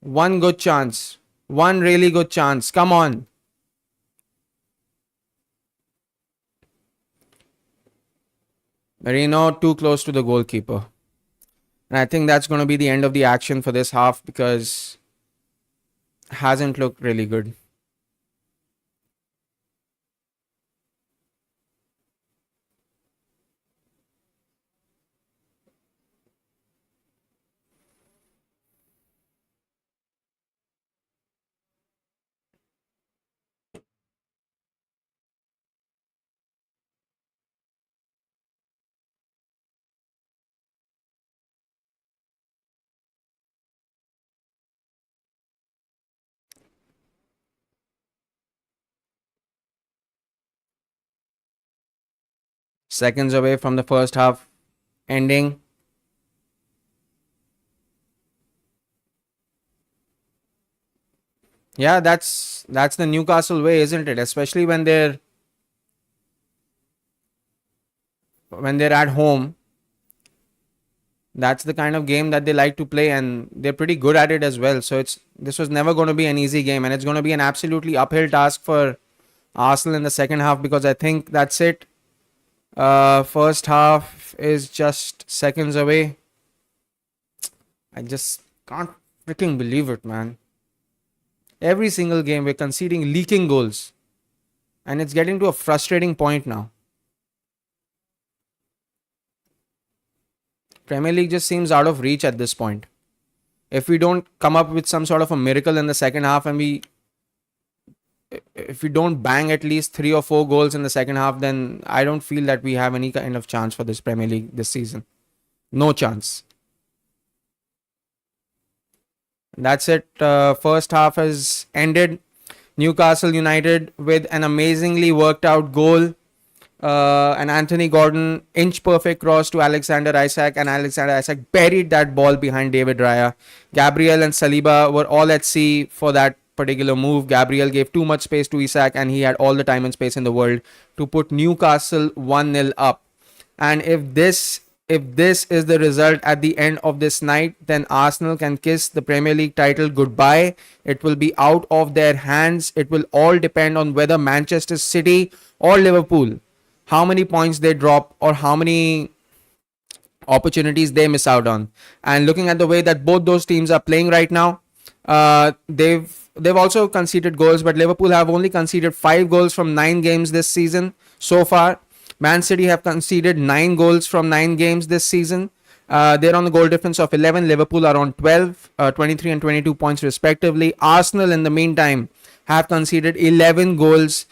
good chance. One really good chance. Come on. Merino too close to the goalkeeper. And I think that's going to be the end of the action for this half because it hasn't looked really good. Seconds away from the first half ending. Yeah, that's the Newcastle way, isn't it? Especially when they're at home. That's the kind of game that they like to play, and they're pretty good at it as well. So this was never going to be an easy game, and it's going to be an absolutely uphill task for Arsenal in the second half because I think that's it. First half is just seconds away. I just can't freaking believe it, man. Every single game we're conceding leaking goals, and it's getting to a frustrating point now. Premier League just seems out of reach at this point. If we don't come up with some sort of a miracle in the second half and if we don't bang at least 3 or 4 goals in the second half, then I don't feel that we have any kind of chance for this Premier League this season. No chance. That's it. First half has ended. Newcastle United with an amazingly worked out goal. And Anthony Gordon inch perfect cross to Alexander Isak, and Alexander Isak buried that ball behind David Raya. Gabriel and Saliba were all at sea for that particular move. Gabriel gave too much space to Isak, and he had all the time and space in the world to put Newcastle 1-0 up. And if this is the result at the end of this night, then Arsenal can kiss the Premier League title goodbye. It will be out of their hands. It will all depend on whether Manchester City or Liverpool, how many points they drop or how many opportunities they miss out on. And looking at the way that both those teams are playing right now, they've also conceded goals, but Liverpool have only conceded 5 goals from 9 games this season so far. Man City have conceded 9 goals from 9 games this season. They're on the goal difference of 11. Liverpool are on 12, 23 and 22 points respectively. Arsenal, in the meantime, have conceded 11 goals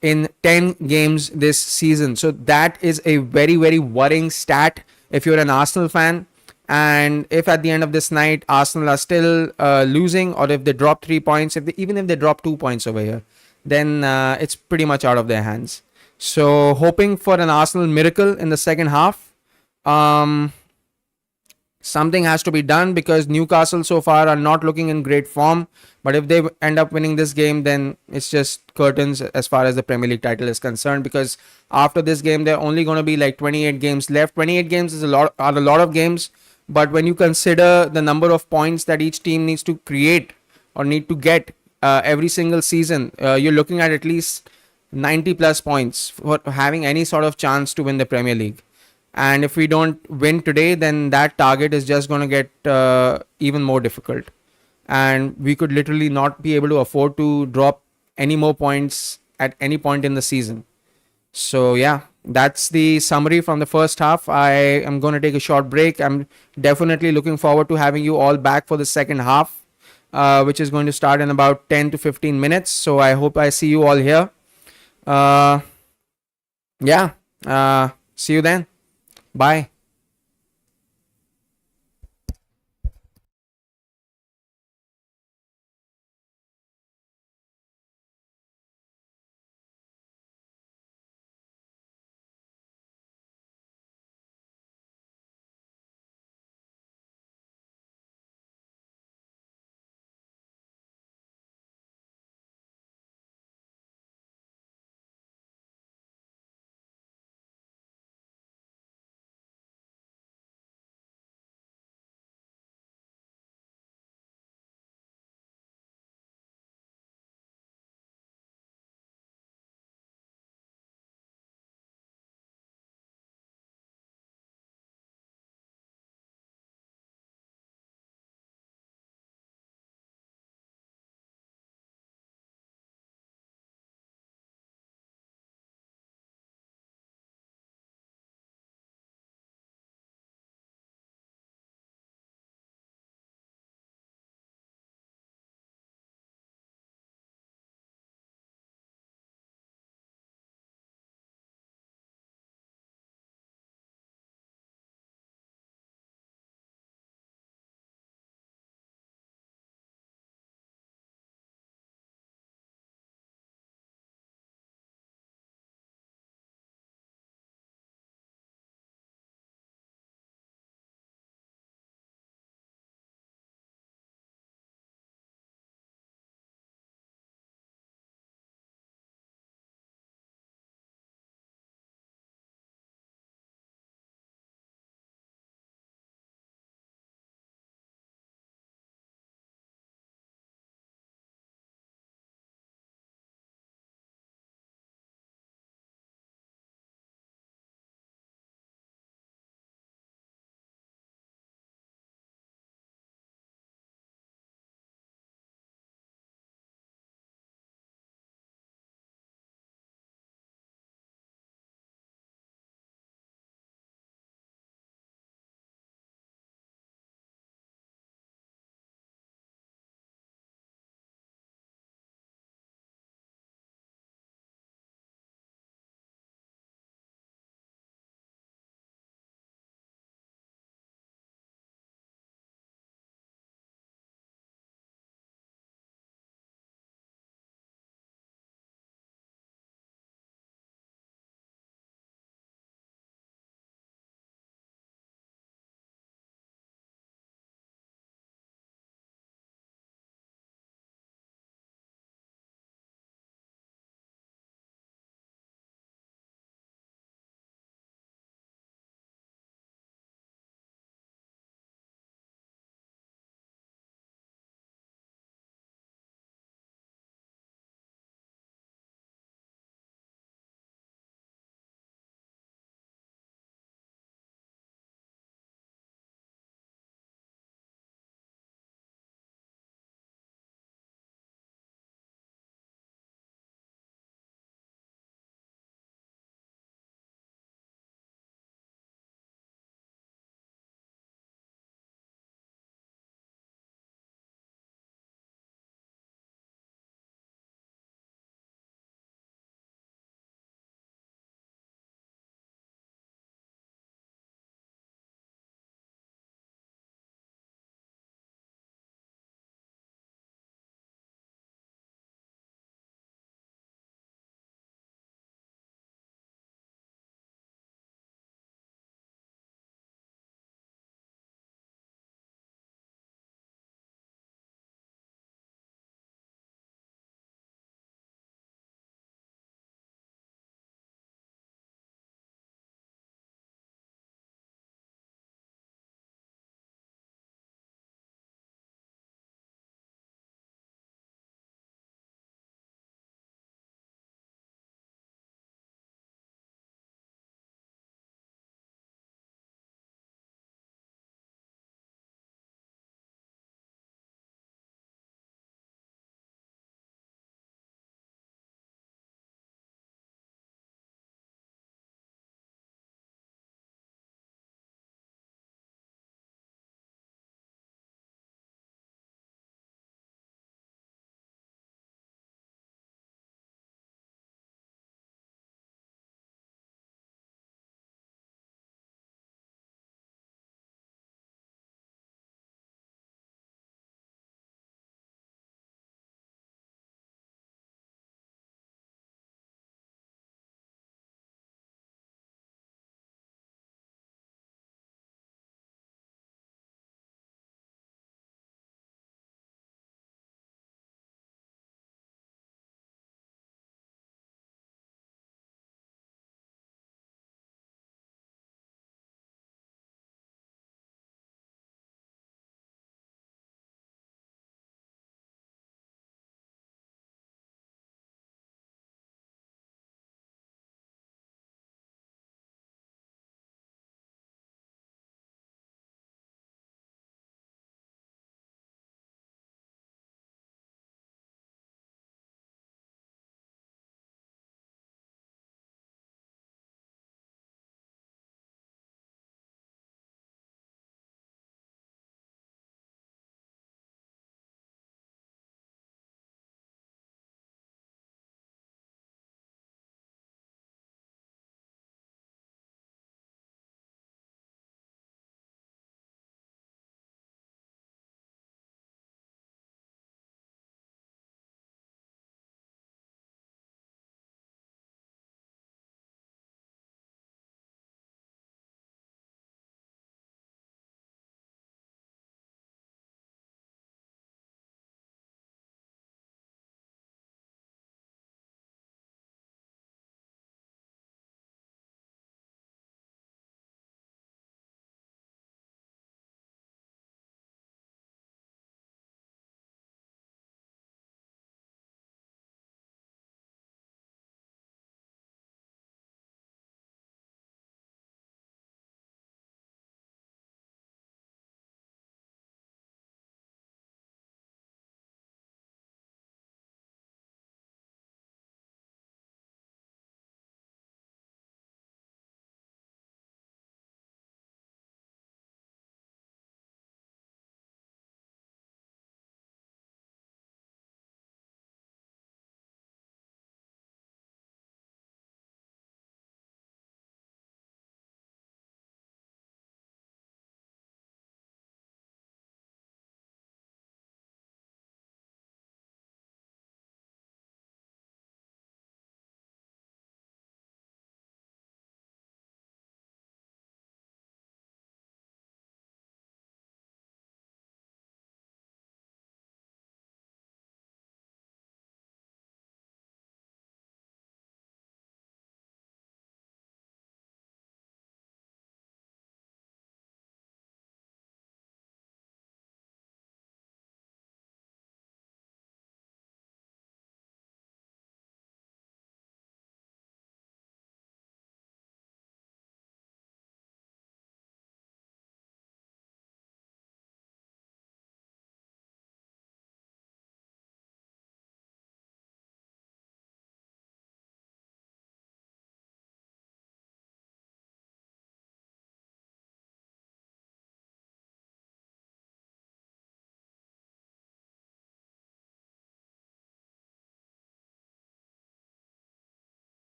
in 10 games this season. So that is a very, very worrying stat if you're an Arsenal fan. And if at the end of this night, Arsenal are still losing, or if they drop 3 points, even if they drop 2 points over here, then it's pretty much out of their hands. So hoping for an Arsenal miracle in the second half. Something has to be done because Newcastle so far are not looking in great form. But if they end up winning this game, then it's just curtains as far as the Premier League title is concerned. Because after this game, there are only going to be like 28 games left. 28 games is a lot of games. But when you consider the number of points that each team needs to create or need to get every single season, you're looking at least 90 plus points for having any sort of chance to win the Premier League. And if we don't win today, then that target is just going to get even more difficult. And we could literally not be able to afford to drop any more points at any point in the season. So yeah, that's the summary from the first half. I am going to take a short break. I'm definitely looking forward to having you all back for the second half, which is going to start in about 10 to 15 minutes. So I hope I see you all here. See you then. Bye.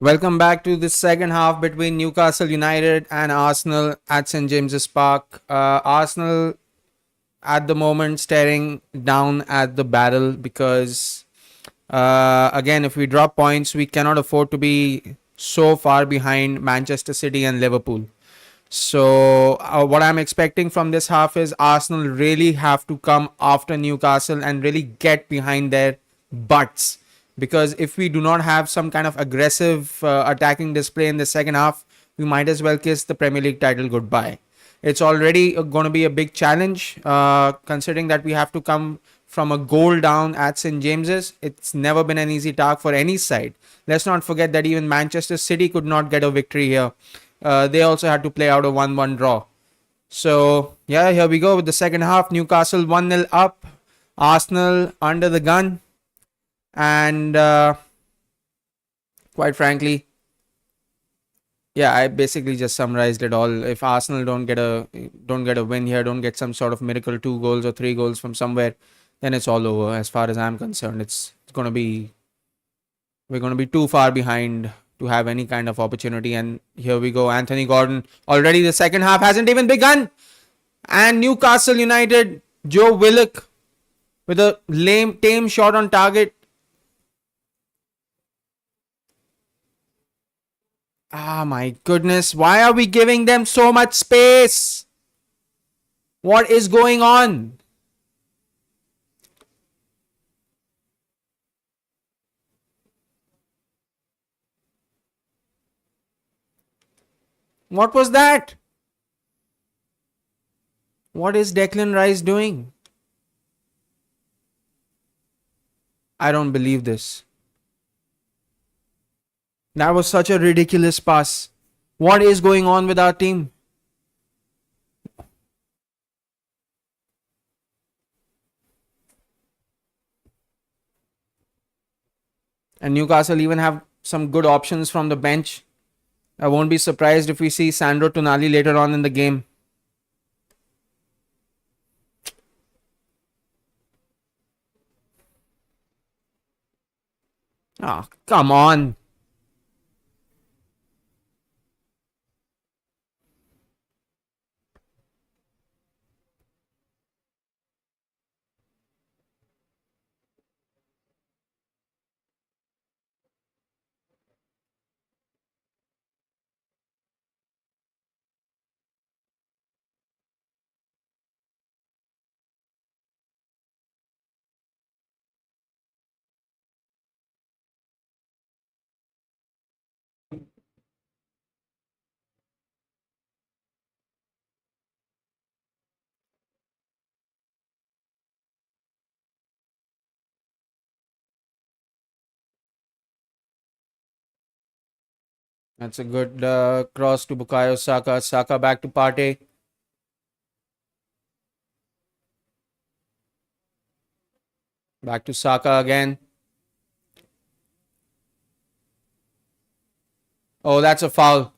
Welcome back to the second half between Newcastle United and Arsenal at St James's Park. Arsenal at the moment staring down at the barrel because again, if we drop points, we cannot afford to be so far behind Manchester City and Liverpool. So, what I'm expecting from this half is Arsenal really have to come after Newcastle and really get behind their butts. Because if we do not have some kind of aggressive attacking display in the second half, we might as well kiss the Premier League title goodbye. It's already going to be a big challenge, considering that we have to come from a goal down at St James's. It's never been an easy task for any side. Let's not forget that even Manchester City could not get a victory here. They also had to play out a 1-1 draw. So, yeah, here we go with the second half. Newcastle 1-0 up. Arsenal under the gun. And quite frankly, yeah, I basically just summarized it all. If Arsenal don't get a win here, don't get some sort of miracle 2 goals or 3 goals from somewhere, then it's all over. As far as I'm concerned, it's gonna be we're gonna be too far behind to have any kind of opportunity. And here we go, Anthony Gordon. Already the second half hasn't even begun, and Newcastle United, Joe Willock with a tame shot on target. Ah, my goodness. Why are we giving them so much space? What is going on? What was that? What is Declan Rice doing? I don't believe this. That was such a ridiculous pass. What is going on with our team? And Newcastle even have some good options from the bench. I won't be surprised if we see Sandro Tonali later on in the game. Oh, come on. That's a good cross to Bukayo Saka. Saka back to Partey. Back to Saka again. Oh, that's a foul.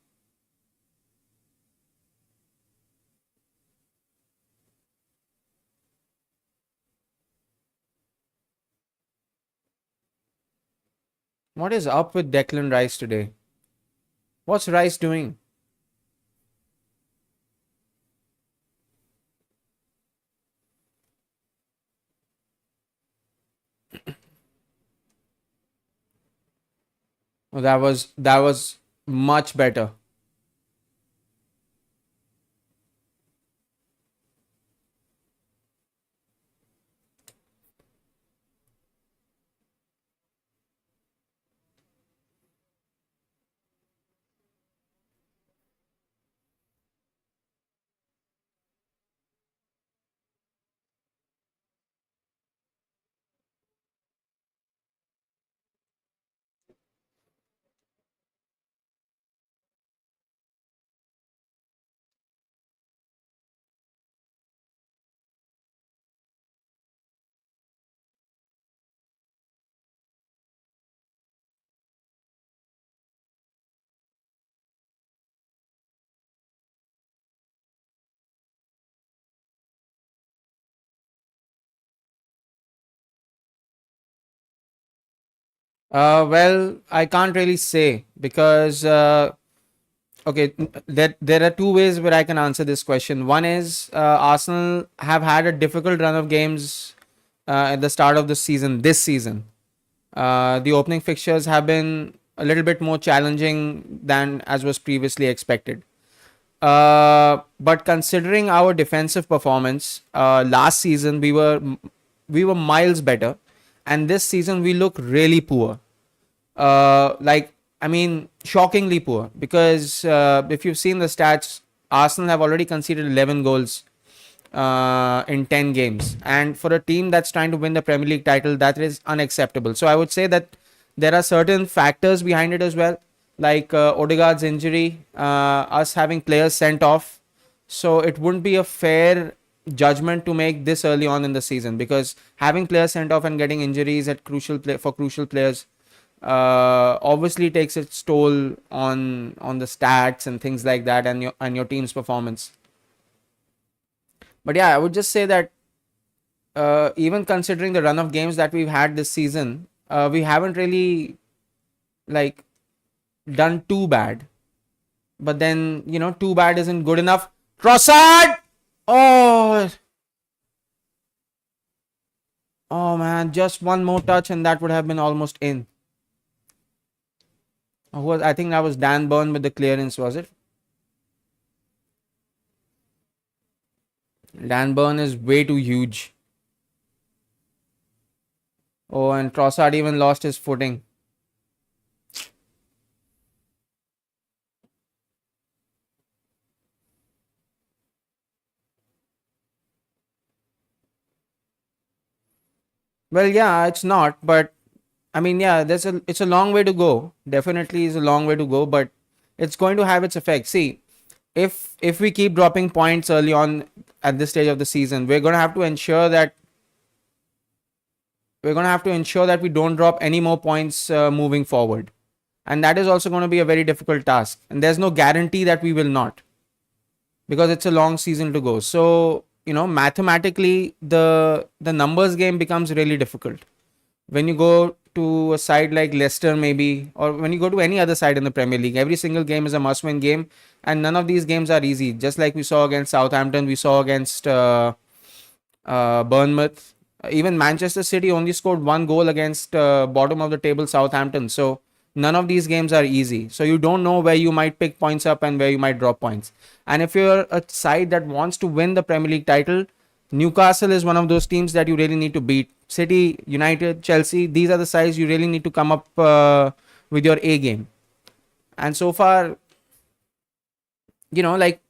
What is up with Declan Rice today? What's Rice doing? Oh, that was much better. Well, I can't really say because okay, there are two ways where I can answer this question. One is Arsenal have had a difficult run of games at the start of the season. This season, the opening fixtures have been a little bit more challenging than as was previously expected. But considering our defensive performance last season, we were miles better, and this season we look really poor. Like, I mean, shockingly poor. Because if you've seen the stats, Arsenal have already conceded 11 goals in 10 games, and for a team that's trying to win the Premier League title, that is unacceptable. So I would say that there are certain factors behind it as well, like Odegaard's injury, us having players sent off. So it wouldn't be a fair judgment to make this early on in the season, because having players sent off and getting injuries at for crucial players obviously takes its toll on the stats and things like that, and your team's performance. But yeah, I would just say that even considering the run of games that we've had this season, we haven't really like done too bad. But then, too bad isn't good enough. Trossard! Oh, oh man, just one more touch and that would have been almost in. I think that was Dan Burn with the clearance, was it? Dan Burn is way too huge. Oh, and Trossard even lost his footing. Well, yeah, it's not, but I mean, yeah, it's a long way to go. Definitely is a long way to go, but it's going to have its effect. See, if we keep dropping points early on at this stage of the season, we're going to have to ensure that we don't drop any more points moving forward, and that is also going to be a very difficult task. And there's no guarantee that we will not, because it's a long season to go. So mathematically, the numbers game becomes really difficult when you go to a side like Leicester, maybe, or when you go to any other side in the Premier League. Every single game is a must-win game, and none of these games are easy. Just like we saw against Southampton, we saw against Bournemouth. Even Manchester City only scored one goal against bottom of the table Southampton. So none of these games are easy. So you don't know where you might pick points up and where you might drop points. And if you're a side that wants to win the Premier League title, Newcastle is one of those teams that you really need to beat. City, United, Chelsea, these are the sides you really need to come up with your A game. And so far, like,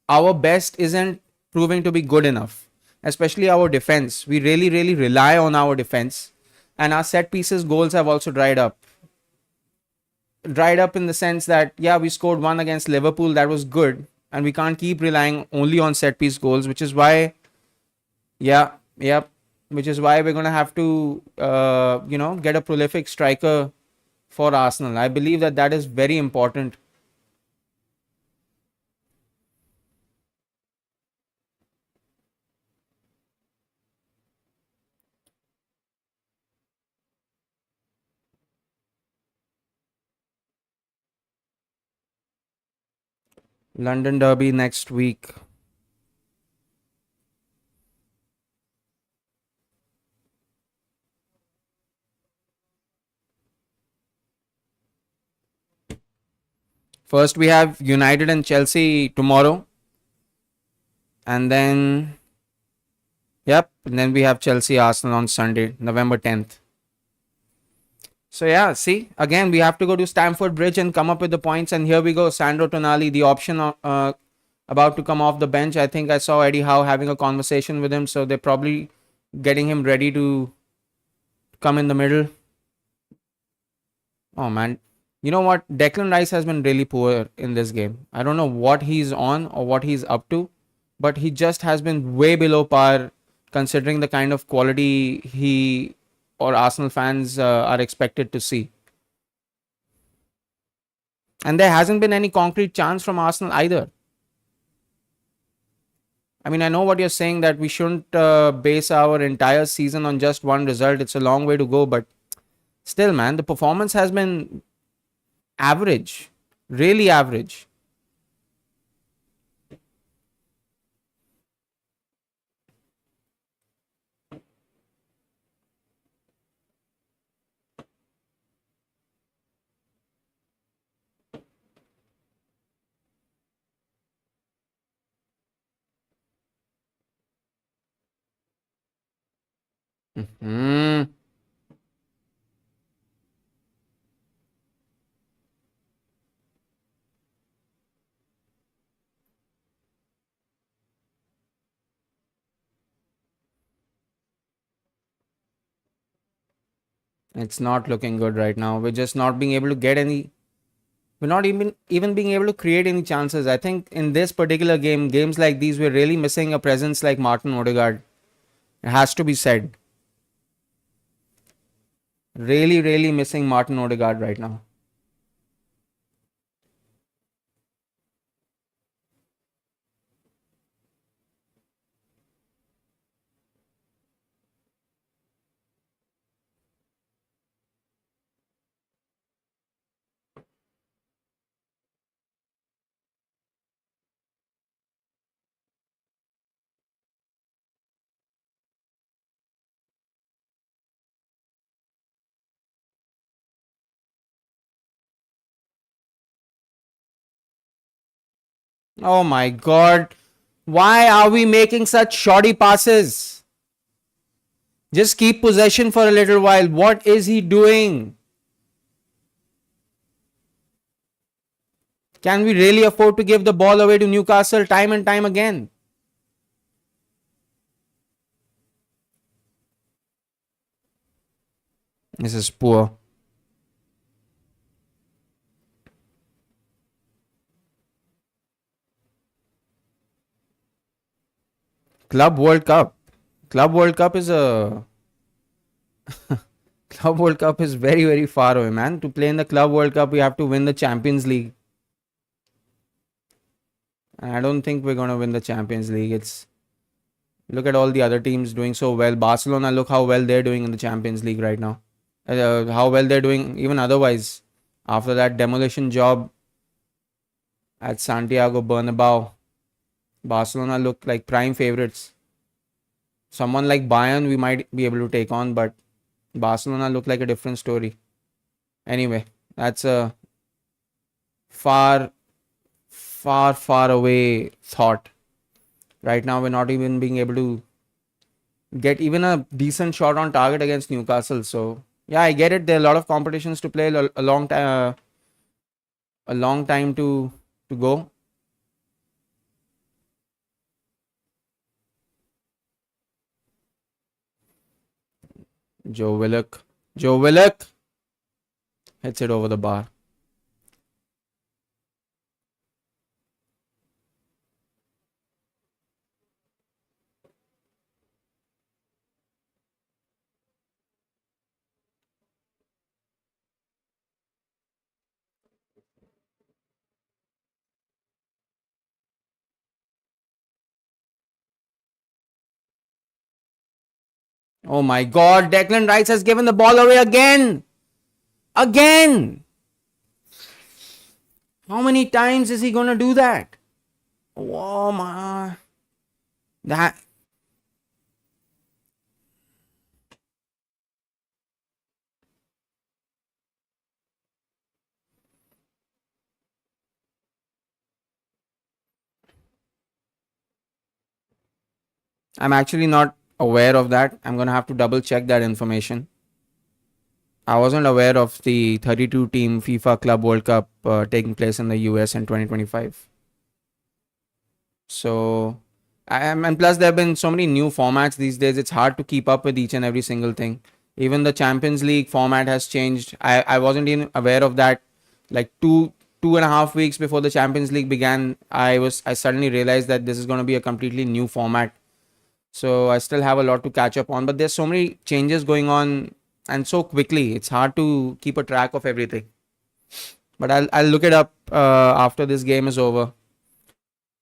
our best isn't proving to be good enough, especially our defense. We really, really rely on our defense, and our set pieces goals have also dried up. Dried up in the sense that, yeah, we scored one against Liverpool, that was good, and we can't keep relying only on set piece goals, which is why, yeah, yep, which is why we're going to have to, get a prolific striker for Arsenal. I believe that is very important. London Derby next week. First, we have United and Chelsea tomorrow. And then, yep, and then we have Chelsea Arsenal on Sunday, November 10th. So, yeah, see, again, we have to go to Stamford Bridge and come up with the points. And here we go, Sandro Tonali, the option about to come off the bench. I think I saw Eddie Howe having a conversation with him. So, they're probably getting him ready to come in the middle. Oh, man. You know what? Declan Rice has been really poor in this game. I don't know what he's on or what he's up to, but he just has been way below par considering the kind of quality he or Arsenal fans are expected to see. And there hasn't been any concrete chance from Arsenal either. I mean, I know what you're saying, that we shouldn't base our entire season on just one result. It's a long way to go, but Still, man, the performance has been average, really average. Hmm. It's not looking good right now. We're just not being able to get any. We're not even being able to create any chances. I think in this particular game, games like these, we're really missing a presence like Martin Odegaard. It has to be said. Really, really missing Martin Odegaard right now. Oh my god. Why are we making such shoddy passes? Just keep possession for a little while. What is he doing? Can we really afford to give the ball away to Newcastle time and time again? This is poor. Club World Cup. Club World Cup is a Club World Cup is very, very far away, man. To play in the Club World Cup, we have to win the Champions League. And I don't think we're going to win the Champions League. It's look at all the other teams doing so well. Barcelona, look how well they're doing in the Champions League right now. How well they're doing even otherwise. After that demolition job at Santiago Bernabeu, Barcelona look like prime favorites. Someone like Bayern, we might be able to take on, but Barcelona look like a different story. Anyway, that's a far, far, far away thought. Right now, we're not even being able to get even a decent shot on target against Newcastle. So yeah, I get it. There are a lot of competitions to play, a long time, a long time to go. Joe Willock, Joe Willock hits it over the bar. Oh my God! Declan Rice has given the ball away again. Again. How many times is he gonna do that? Oh my! That I'm actually not aware of that. I'm gonna have to double check that information. I wasn't aware of the 32 team FIFA Club World Cup taking place in the US in 2025. So, and plus, there have been so many new formats these days, it's hard to keep up with each and every single thing. Even the Champions League format has changed. I wasn't even aware of that. Like 2.5 weeks before the Champions League began, I suddenly realized that this is going to be a completely new format. So I still have a lot to catch up on, but there's so many changes going on and so quickly. It's hard to keep a track of everything. But I'll look it up after this game is over,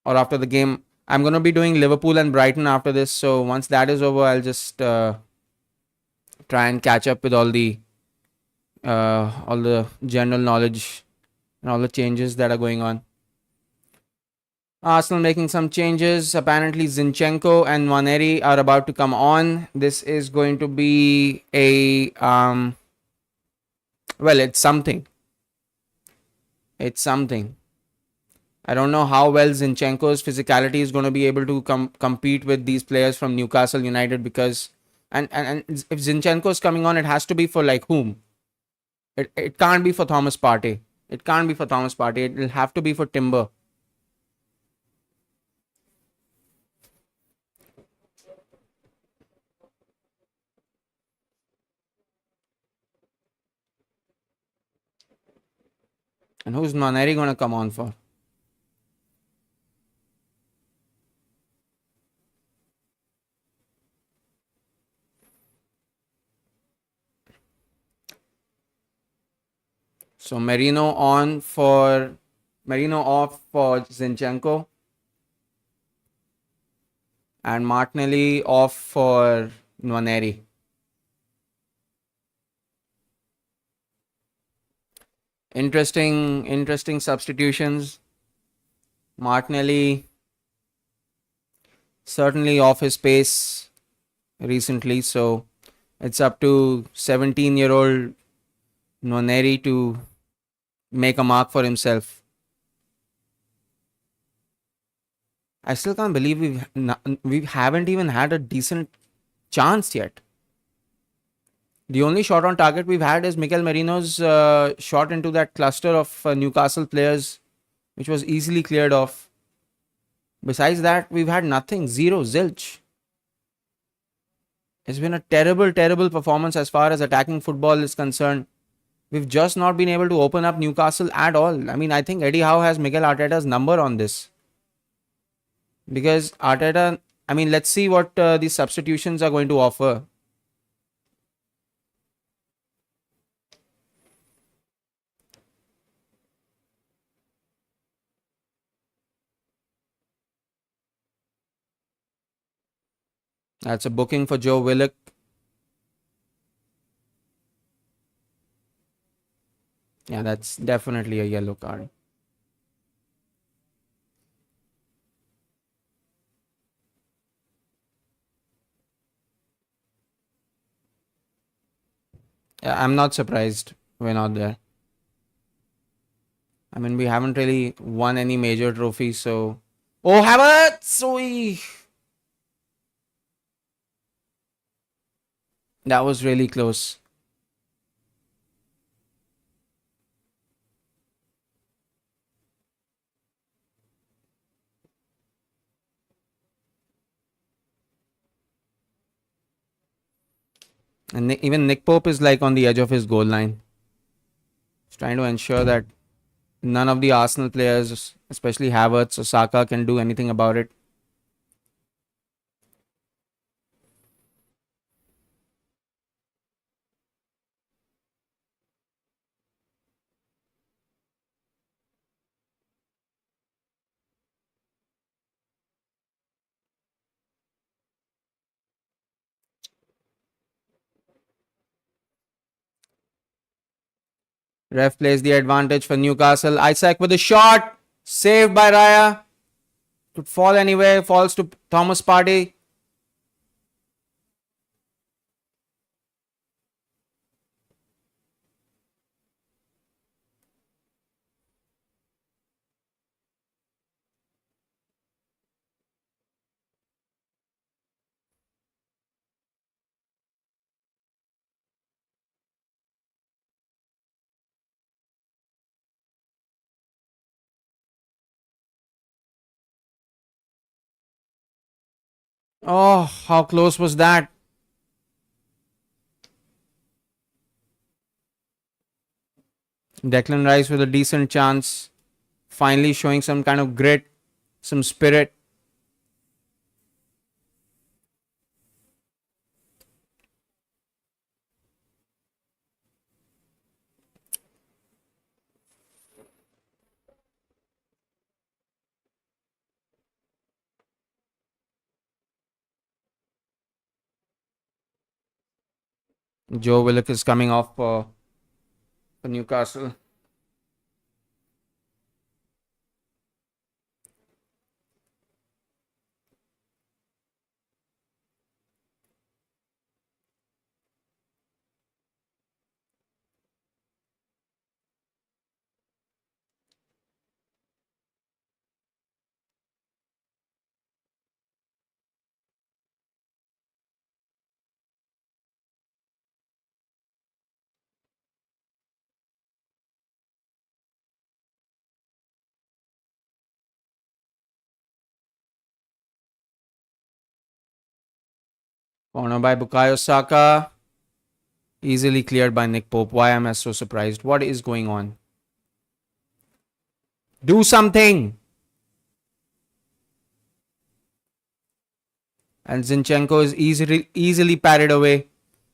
or after the game. I'm gonna be doing Liverpool and Brighton after this. So once that is over, I'll just try and catch up with all the all the general knowledge and all the changes that are going on. Arsenal making some changes. Apparently, Zinchenko and Nwaneri are about to come on. This is going to be a well, it's something. It's something. I don't know how well Zinchenko's physicality is going to be able to compete with these players from Newcastle United because and if Zinchenko is coming on, it has to be for like whom? It can't be for Thomas Partey. It can't be for Thomas Partey. It will have to be for Timber. And who's Nwaneri going to come on for? So Merino off for Zinchenko and Martinelli off for Nwaneri. Interesting substitutions. Martinelli certainly off his pace recently, so it's up to 17-year-old Nwaneri to make a mark for himself. I still can't believe we haven't even had a decent chance yet. The only shot on target we've had is Mikel Merino's shot into that cluster of Newcastle players, which was easily cleared off. Besides that, we've had nothing. Zero, zilch. It's been a terrible performance as far as attacking football is concerned. We've just not been able to open up Newcastle at all. I mean, I think Eddie Howe has Miguel Arteta's number on this. Because Arteta, I mean, let's see what these substitutions are going to offer. That's a booking for Joe Willock. Yeah, that's definitely a yellow card. Yeah, I'm not surprised we're not there. I mean, we haven't really won any major trophies, so. Oh, Havertz! Oy. That was really close. And even Nick Pope is like on the edge of his goal line. He's trying to ensure that none of the Arsenal players, especially Havertz or Saka, can do anything about it. Ref plays the advantage for Newcastle. Isaac with a shot. Saved by Raya. Could fall anywhere. Falls to Thomas Partey. Oh, how close was that? Declan Rice with a decent chance. Finally showing some kind of grit, some spirit. Joe Willock is coming off for for Newcastle. Corner by Bukayo Saka. Easily cleared by Nick Pope. Why am I so surprised? What is going on? Do something! And Zinchenko is easily parried away.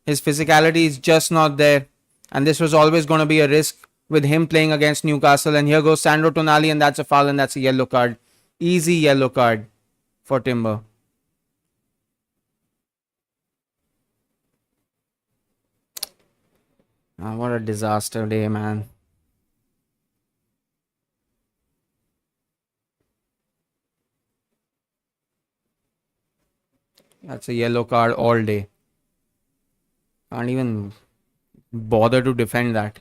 His physicality is just not there. And this was always going to be a risk with him playing against Newcastle. And here goes Sandro Tonali, and that's a foul, and that's a yellow card. Easy yellow card for Timber. What a disaster day, man. That's a yellow card all day. Can't even bother to defend that.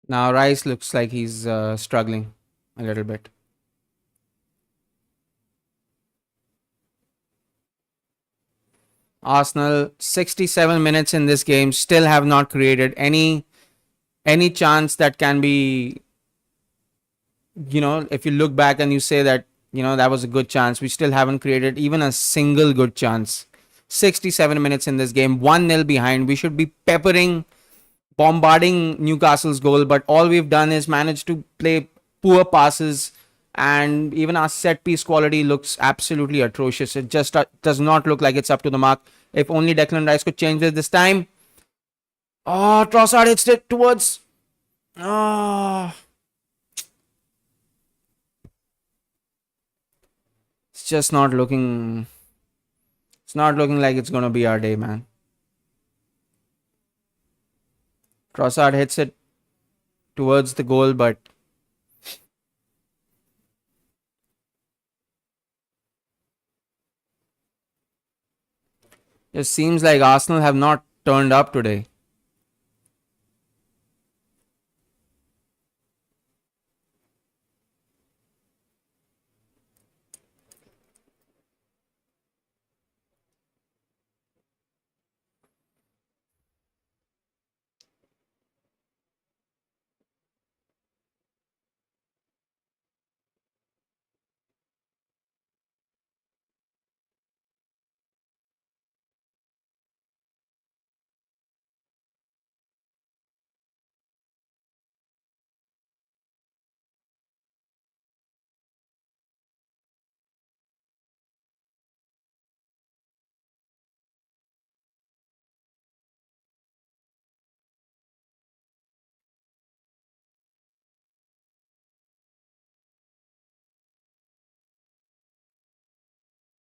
Now Rice looks like he's struggling a little bit. Arsenal 67 minutes in this game still have not created any chance that can be, if you look back and you say that, that was a good chance, we still haven't created even a single good chance. 67 minutes in this game, 1-0 behind. We should be bombarding Newcastle's goal, but all we've done is manage to play poor passes, and even our set piece quality looks absolutely atrocious. It just does not look like it's up to the mark. If only Declan Rice could change it this time. Oh, Trossard hits it towards. Oh. It's just not looking. It's not looking like it's going to be our day, man. Trossard hits it towards the goal, but it seems like Arsenal have not turned up today.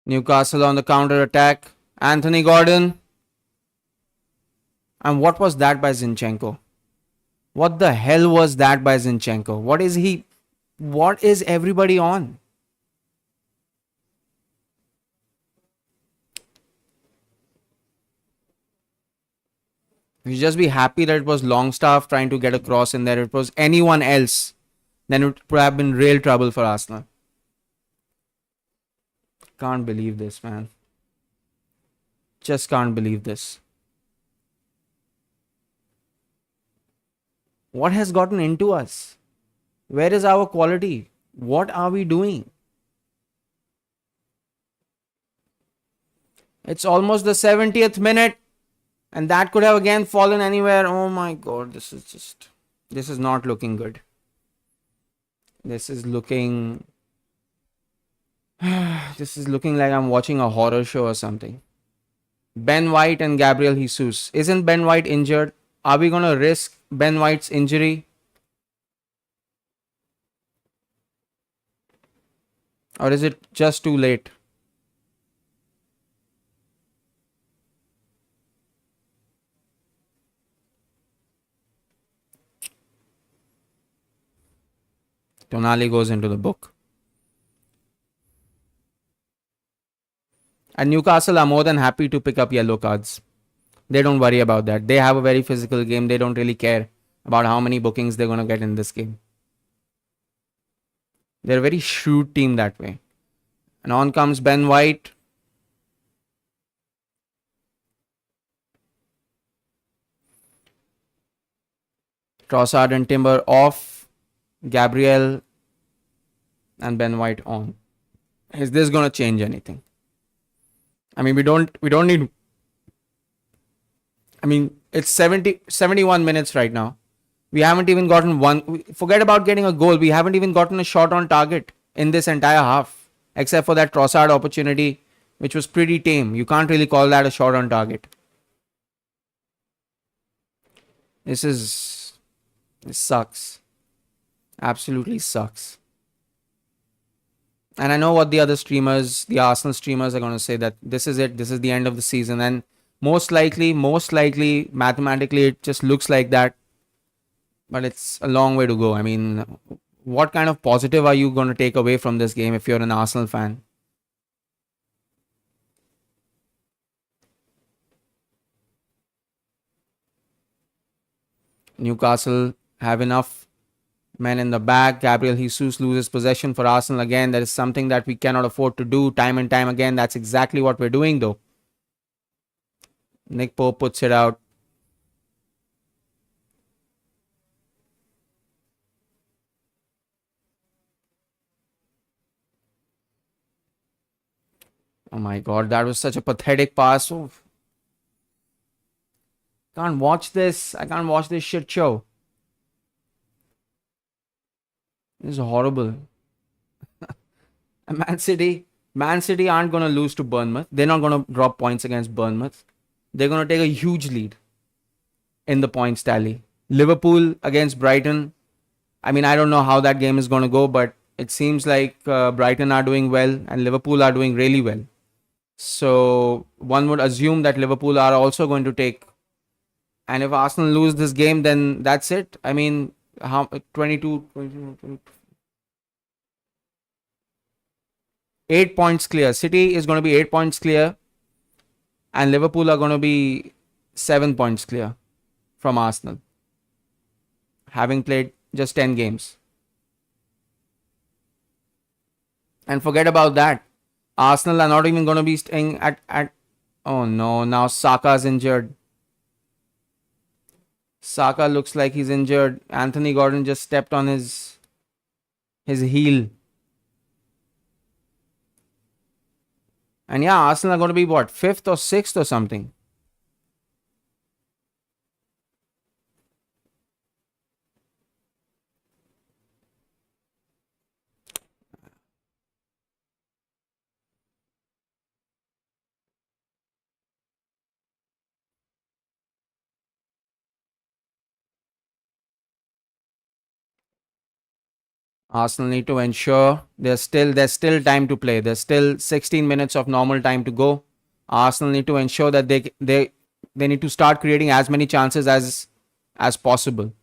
Newcastle on the counter attack. Anthony Gordon. And what was that by Zinchenko? What the hell was that by Zinchenko? What is he? What is everybody on? You should just be happy that it was Longstaff trying to get a cross in there. If it was anyone else, then it would have been real trouble for Arsenal. Can't believe this, man. Just can't believe this. What has gotten into us? Where is our quality? What are we doing? It's almost the 70th minute, and that could have again fallen anywhere. Oh my god, this is not looking good. This is looking this is looking like I'm watching a horror show or something. Ben White and Gabriel Jesus. Isn't Ben White injured? Are we going to risk Ben White's injury? Or is it just too late? Tonali goes into the book. And Newcastle are more than happy to pick up yellow cards. They don't worry about that. They have a very physical game. They don't really care about how many bookings they're going to get in this game. They're a very shrewd team that way. And on comes Ben White. Trossard and Timber off. Gabriel and Ben White on. Is this going to change anything? I mean, we don't need. I mean, it's 71 minutes right now. We haven't even gotten one. Forget about getting a goal. We haven't even gotten a shot on target in this entire half, except for that Trossard opportunity, which was pretty tame. You can't really call that a shot on target. This sucks. Absolutely sucks. And I know what the other streamers, the Arsenal streamers, are going to say, that this is it. This is the end of the season. And most likely, mathematically, it just looks like that. But it's a long way to go. I mean, what kind of positive are you going to take away from this game if you're an Arsenal fan? Newcastle have enough men in the back. Gabriel Jesus loses possession for Arsenal again. That is something that we cannot afford to do time and time again. That's exactly what we're doing, though. Nick Pope puts it out. Oh my god, that was such a pathetic pass. Oh. Can't watch this. I can't watch this shit show. This is horrible. Man City aren't going to lose to Bournemouth. They're not going to drop points against Bournemouth. They're going to take a huge lead in the points tally. Liverpool against Brighton. I mean, I don't know how that game is going to go, but it seems like Brighton are doing well and Liverpool are doing really well. So one would assume that Liverpool are also going to take. And if Arsenal lose this game, then that's it. I mean, how 22 8 points clear. City is going to be 8 points clear, and Liverpool are going to be 7 points clear from Arsenal, having played just 10 games. And forget about that. Arsenal are not even going to be staying at oh no, now Saka's injured. Saka looks like he's injured. Anthony Gordon just stepped on his heel. And yeah, Arsenal are going to be what, 5th or 6th or something. Arsenal need to ensure there's still time to play. There's still 16 minutes of normal time to go. Arsenal need to ensure that they they need to start creating as many chances as possible.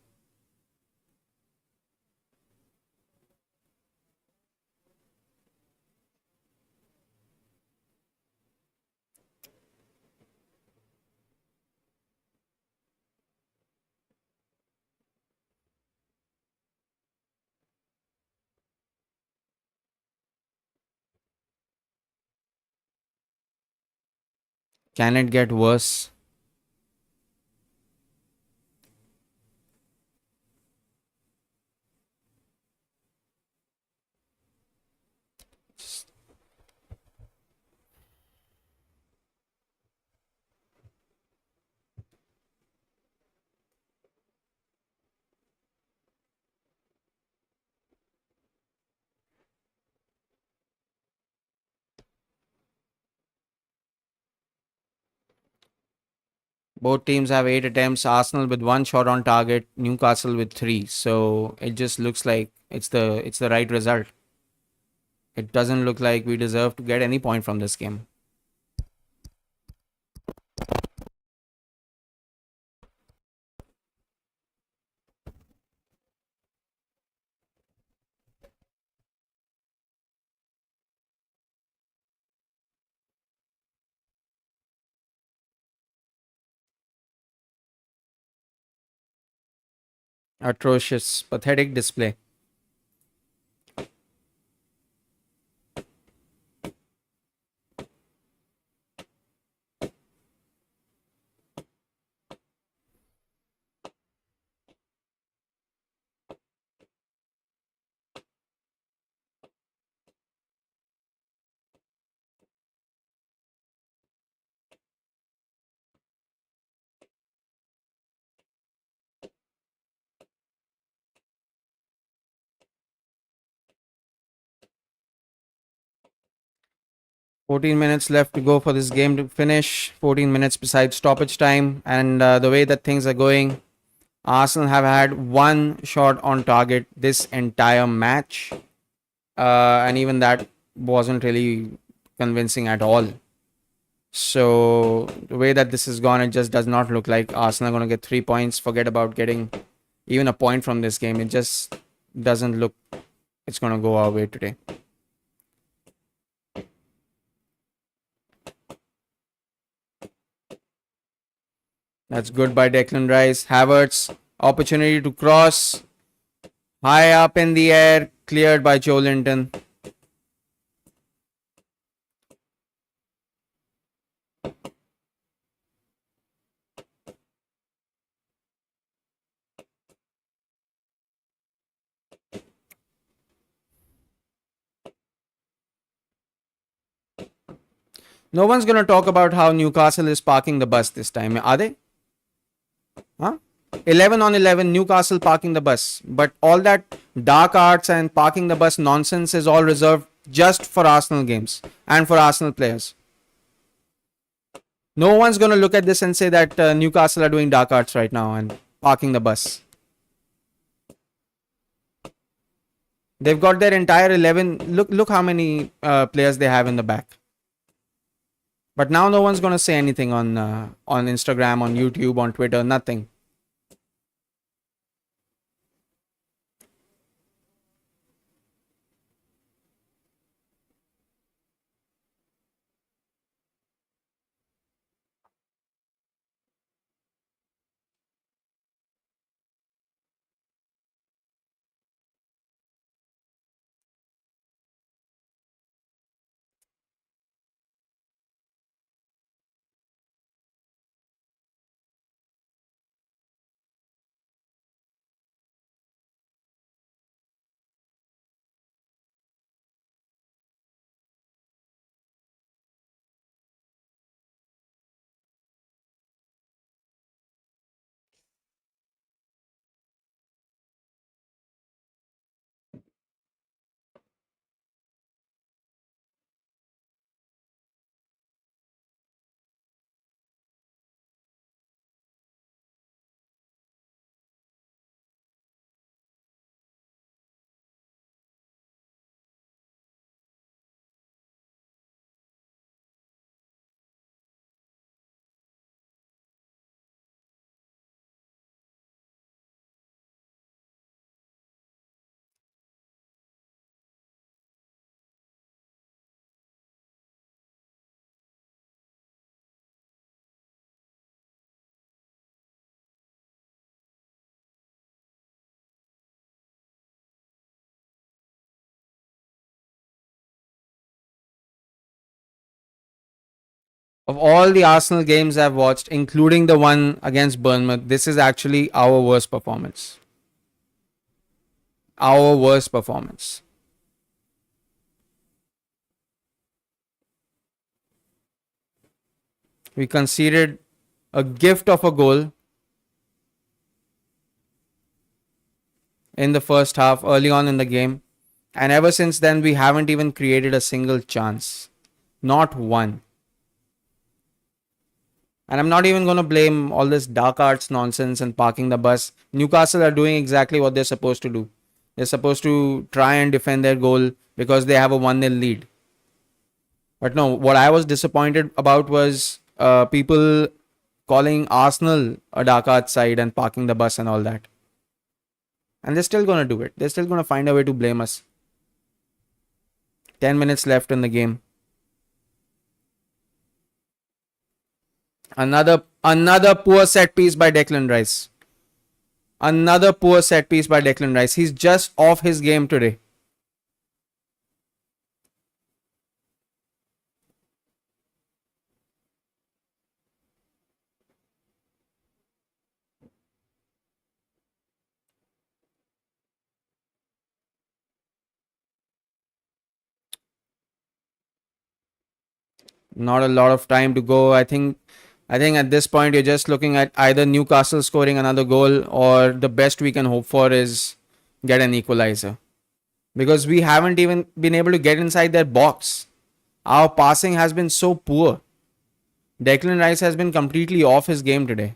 Can it get worse? Both teams have 8 attempts. Arsenal with one shot on target, Newcastle with three. So it just looks like it's the right result. It doesn't look like we deserve to get any point from this game. Atrocious, pathetic display. 14 minutes left to go for this game to finish. 14 minutes besides stoppage time. And the way that things are going, Arsenal have had one shot on target this entire match. And even that wasn't really convincing at all. So the way that this has gone, it just does not look like Arsenal are going to get 3 points. Forget about getting even a point from this game. It just doesn't look it's going to go our way today. That's good by Declan Rice. Havertz, opportunity to cross. High up in the air, cleared by Joe Linton. No one's going to talk about how Newcastle is parking the bus this time, are they? Huh? 11 on 11, Newcastle parking the bus. But all that dark arts and parking the bus nonsense is all reserved just for Arsenal games and for Arsenal players. No one's going to look at this and say that Newcastle are doing dark arts right now and parking the bus. They've got their entire 11. Look how many players they have in the back. But now no one's going to say anything on Instagram, on YouTube, on Twitter, nothing. Of all the Arsenal games I've watched, including the one against Bournemouth, this is actually our worst performance. Our worst performance. We conceded a gift of a goal in the first half early on in the game. And ever since then, we haven't even created a single chance. Not one. And I'm not even going to blame all this dark arts nonsense and parking the bus. Newcastle are doing exactly what they're supposed to do. They're supposed to try and defend their goal because they have a 1-0 lead. But no, what I was disappointed about was people calling Arsenal a dark arts side and parking the bus and all that. And they're still going to do it. They're still going to find a way to blame us. 10 minutes left in the game. Another poor set piece by Declan Rice. Another poor set piece by Declan Rice. He's just off his game today. Not a lot of time to go. I think at this point you're just looking at either Newcastle scoring another goal or the best we can hope for is get an equalizer. Because we haven't even been able to get inside their box. Our passing has been so poor. Declan Rice has been completely off his game today.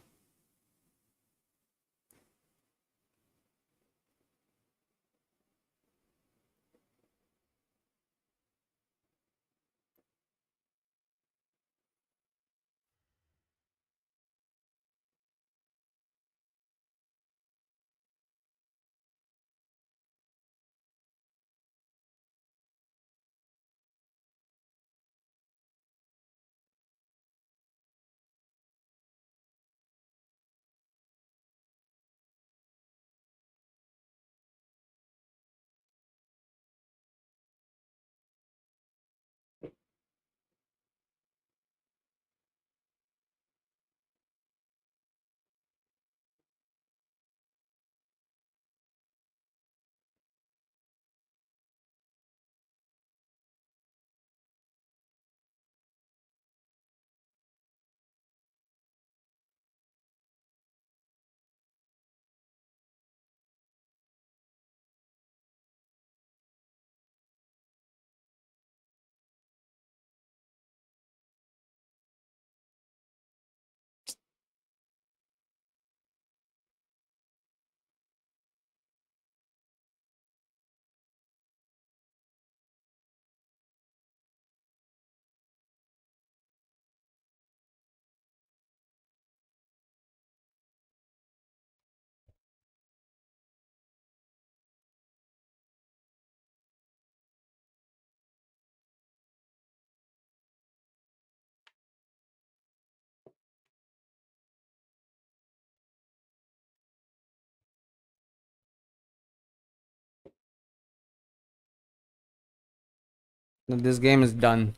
This game is done.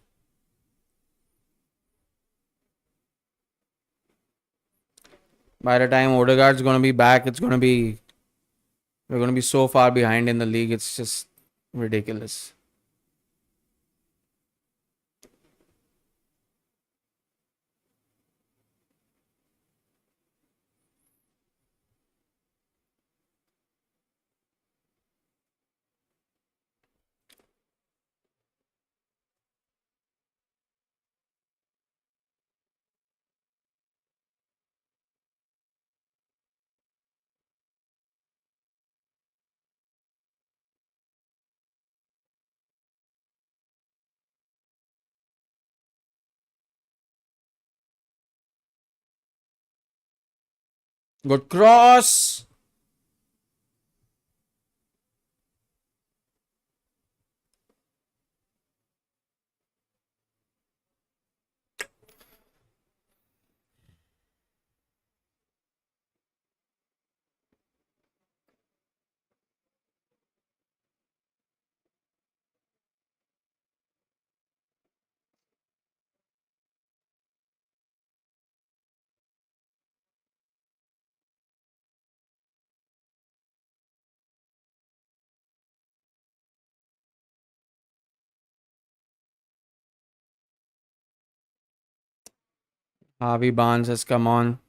By the time Odegaard's going to be back, we're going to be so far behind in the league. It's just ridiculous. Good cross. Harvey Barnes has come on.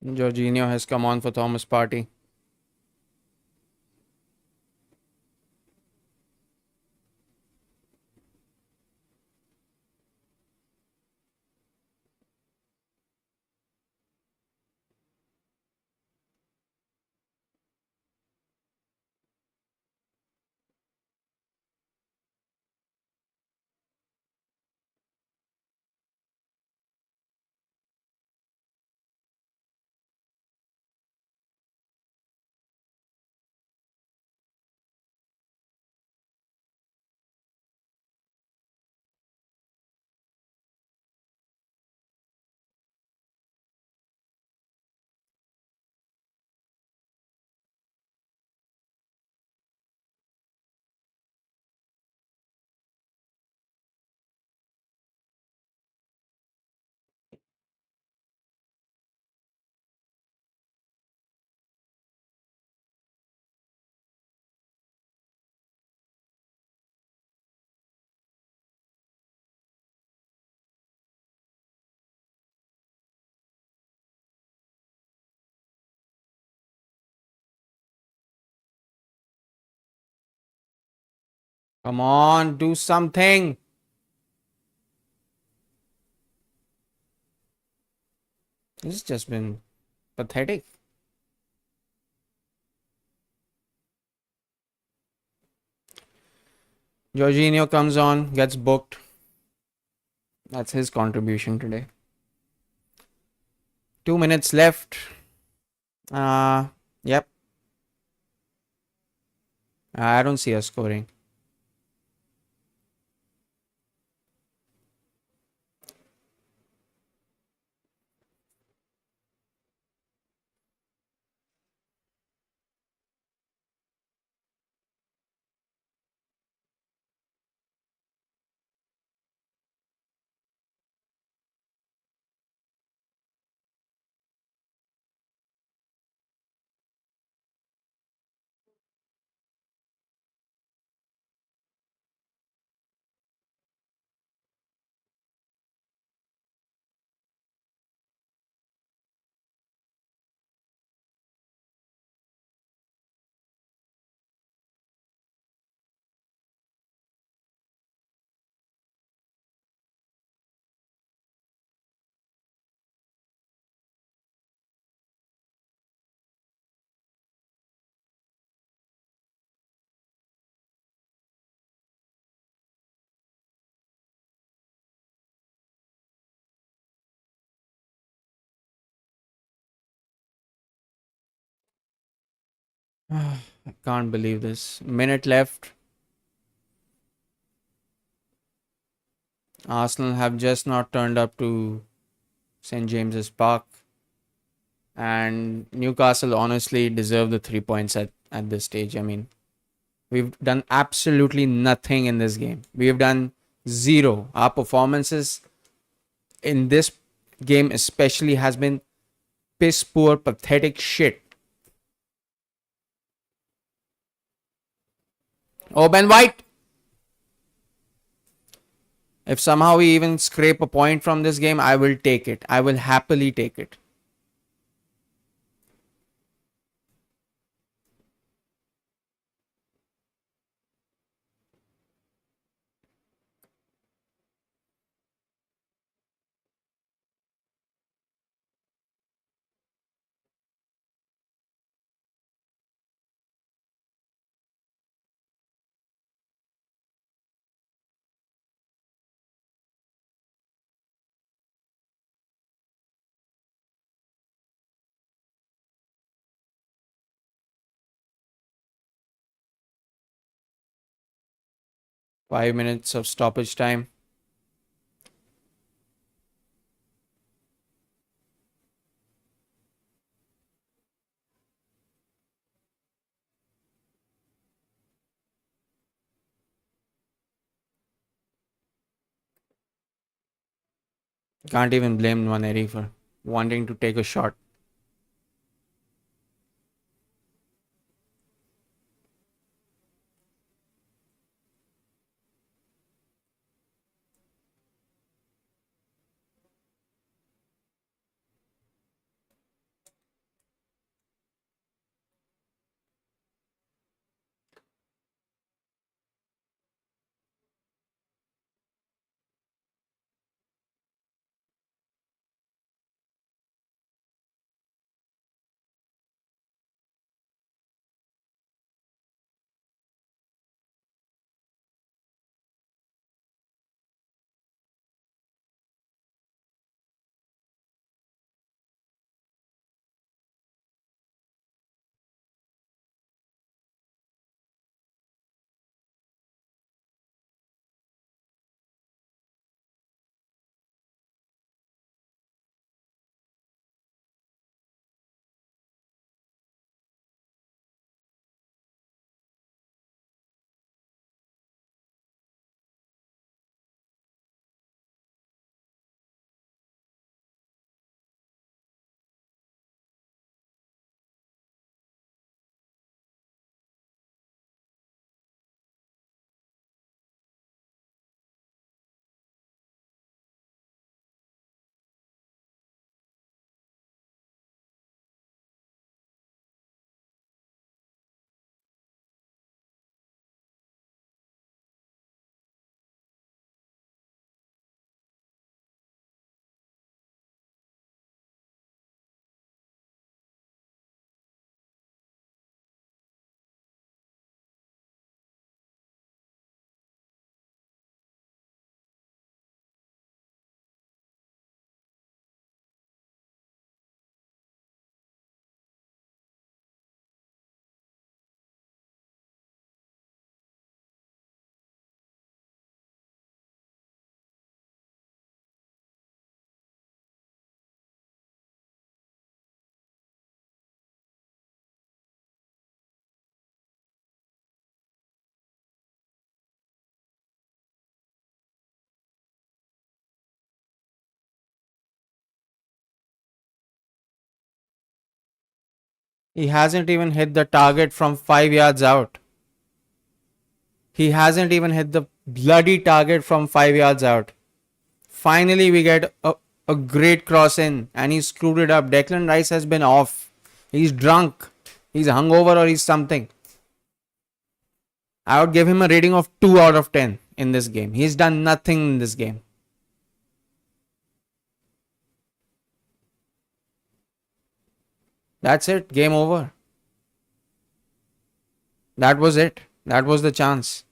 Jorginho has come on for Thomas Partey. Come on, do something. This has just been pathetic. Jorginho comes on, gets booked. That's his contribution today. 2 minutes left. Yep. I don't see us scoring. I can't believe this. Minute left. Arsenal have just not turned up to St. James's Park. And Newcastle honestly deserve the 3 points at this stage. I mean, we've done absolutely nothing in this game. We've done zero. Our performances in this game especially has been piss poor, pathetic shit. Oh, Ben White. If somehow we even scrape a point from this game, I will take it. I will happily take it. 5 minutes of stoppage time. Can't even blame Nwaneri for wanting to take a shot. He hasn't even hit the target from 5 yards out. He hasn't even hit the bloody target from 5 yards out. Finally, we get a great cross in, and he screwed it up. Declan Rice has been off. He's drunk. He's hungover or he's something. I would give him a rating of 2 out of 10 in this game. He's done nothing in this game. That's it. Game over. That was it. That was the chance.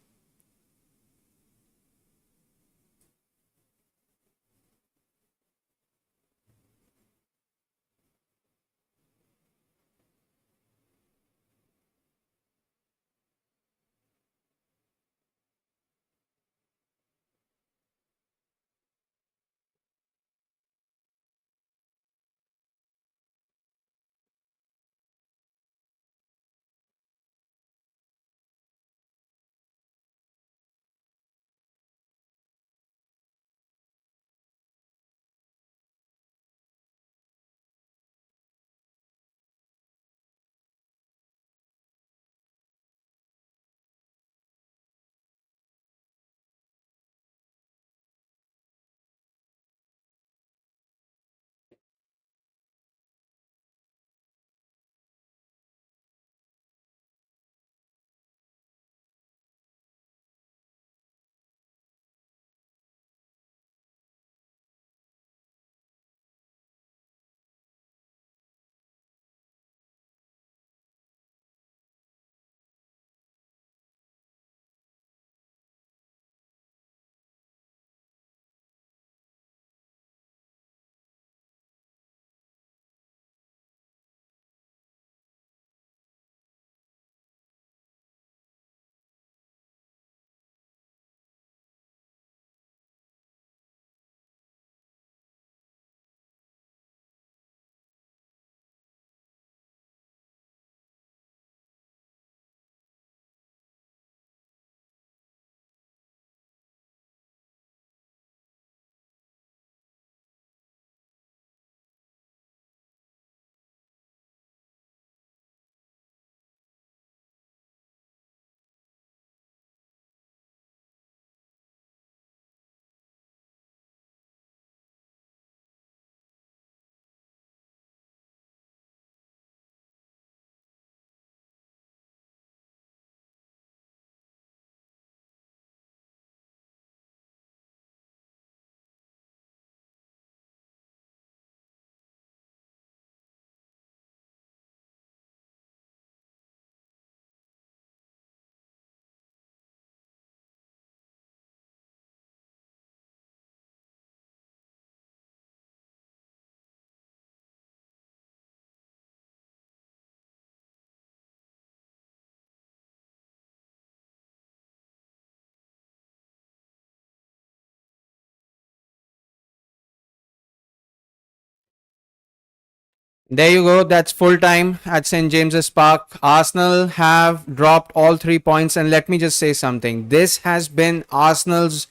There you go. That's full time at St. James's Park. Arsenal have dropped all 3 points. And let me just say something. This has been Arsenal's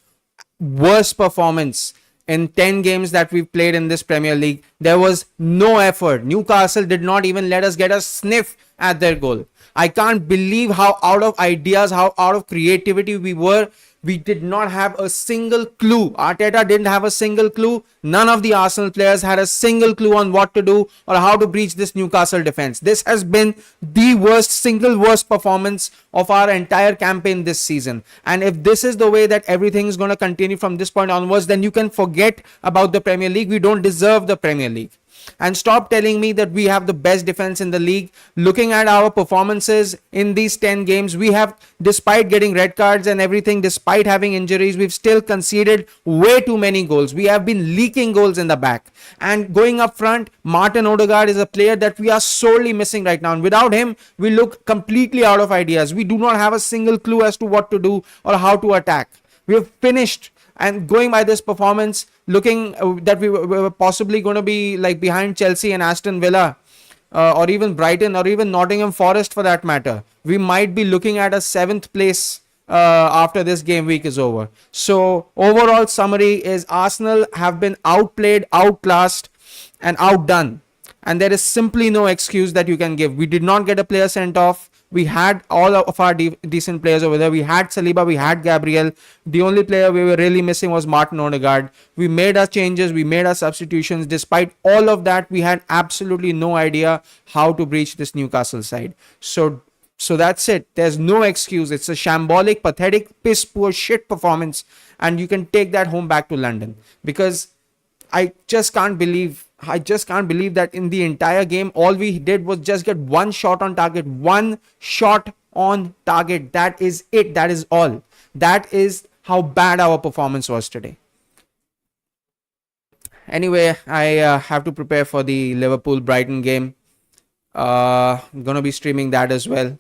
worst performance in 10 games that we've played in this Premier League. There was no effort. Newcastle did not even let us get a sniff at their goal. I can't believe how out of ideas, how out of creativity we were. We did not have a single clue. Arteta didn't have a single clue. None of the Arsenal players had a single clue on what to do or how to breach this Newcastle defense. This has been the single worst performance of our entire campaign this season. And if this is the way that everything is going to continue from this point onwards, then you can forget about the Premier League. We don't deserve the Premier League. And stop telling me that we have the best defense in the league. Looking at our performances in these 10 games, we have, despite getting red cards and everything, despite having injuries, we've still conceded way too many goals. We have been leaking goals in the back. And going up front, Martin Odegaard is a player that we are sorely missing right now. And without him, we look completely out of ideas. We do not have a single clue as to what to do or how to attack. We have finished. And going by this performance, looking that we were possibly going to be like behind Chelsea and Aston Villa, or even Brighton, or even Nottingham Forest for that matter, we might be looking at a 7th place after this game week is over. So overall summary is Arsenal have been outplayed, outclassed, and outdone. And there is simply no excuse that you can give. We did not get a player sent off. We had all of our decent players over there. We had Saliba, we had Gabriel. The only player we were really missing was Martin Odegaard. We made our changes, we made our substitutions. Despite all of that, we had absolutely no idea how to breach this Newcastle side. So that's it. There's no excuse. It's a shambolic, pathetic, piss poor shit performance. And you can take that home back to London. Because I just can't believe that in the entire game, all we did was just get one shot on target. One shot on target. That is it. That is all. That is how bad our performance was today. Anyway, I have to prepare for the Liverpool-Brighton game. I'm going to be streaming that as well.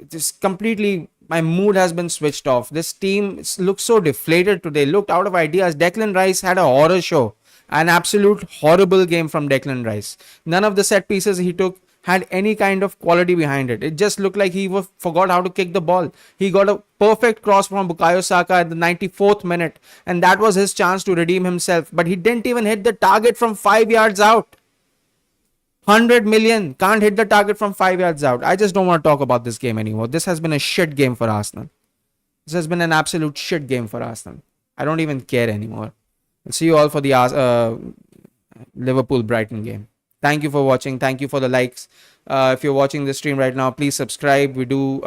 Just completely, my mood has been switched off. This team looks so deflated today. Looked out of ideas. Declan Rice had a horror show. An absolute horrible game from Declan Rice. None of the set pieces he took had any kind of quality behind it. It just looked like he forgot how to kick the ball. He got a perfect cross from Bukayo Saka at the 94th minute, and that was his chance to redeem himself. But he didn't even hit the target from 5 yards out. 100 million can't hit the target from 5 yards out. I just don't want to talk about this game anymore. This has been a shit game for Arsenal. This has been an absolute shit game for Arsenal. I don't even care anymore. I'll see you all for the Liverpool-Brighton game. Thank you for watching. Thank you for the likes. If you're watching the stream right now, please subscribe. We do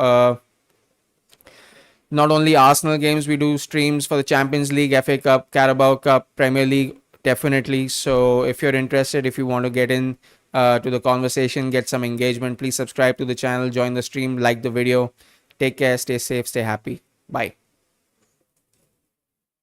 not only Arsenal games, we do streams for the Champions League, FA Cup, Carabao Cup, Premier League, definitely. So if you're interested, if you want to get in to the conversation, get some engagement, please subscribe to the channel, join the stream, like the video. Take care, stay safe, stay happy. Bye.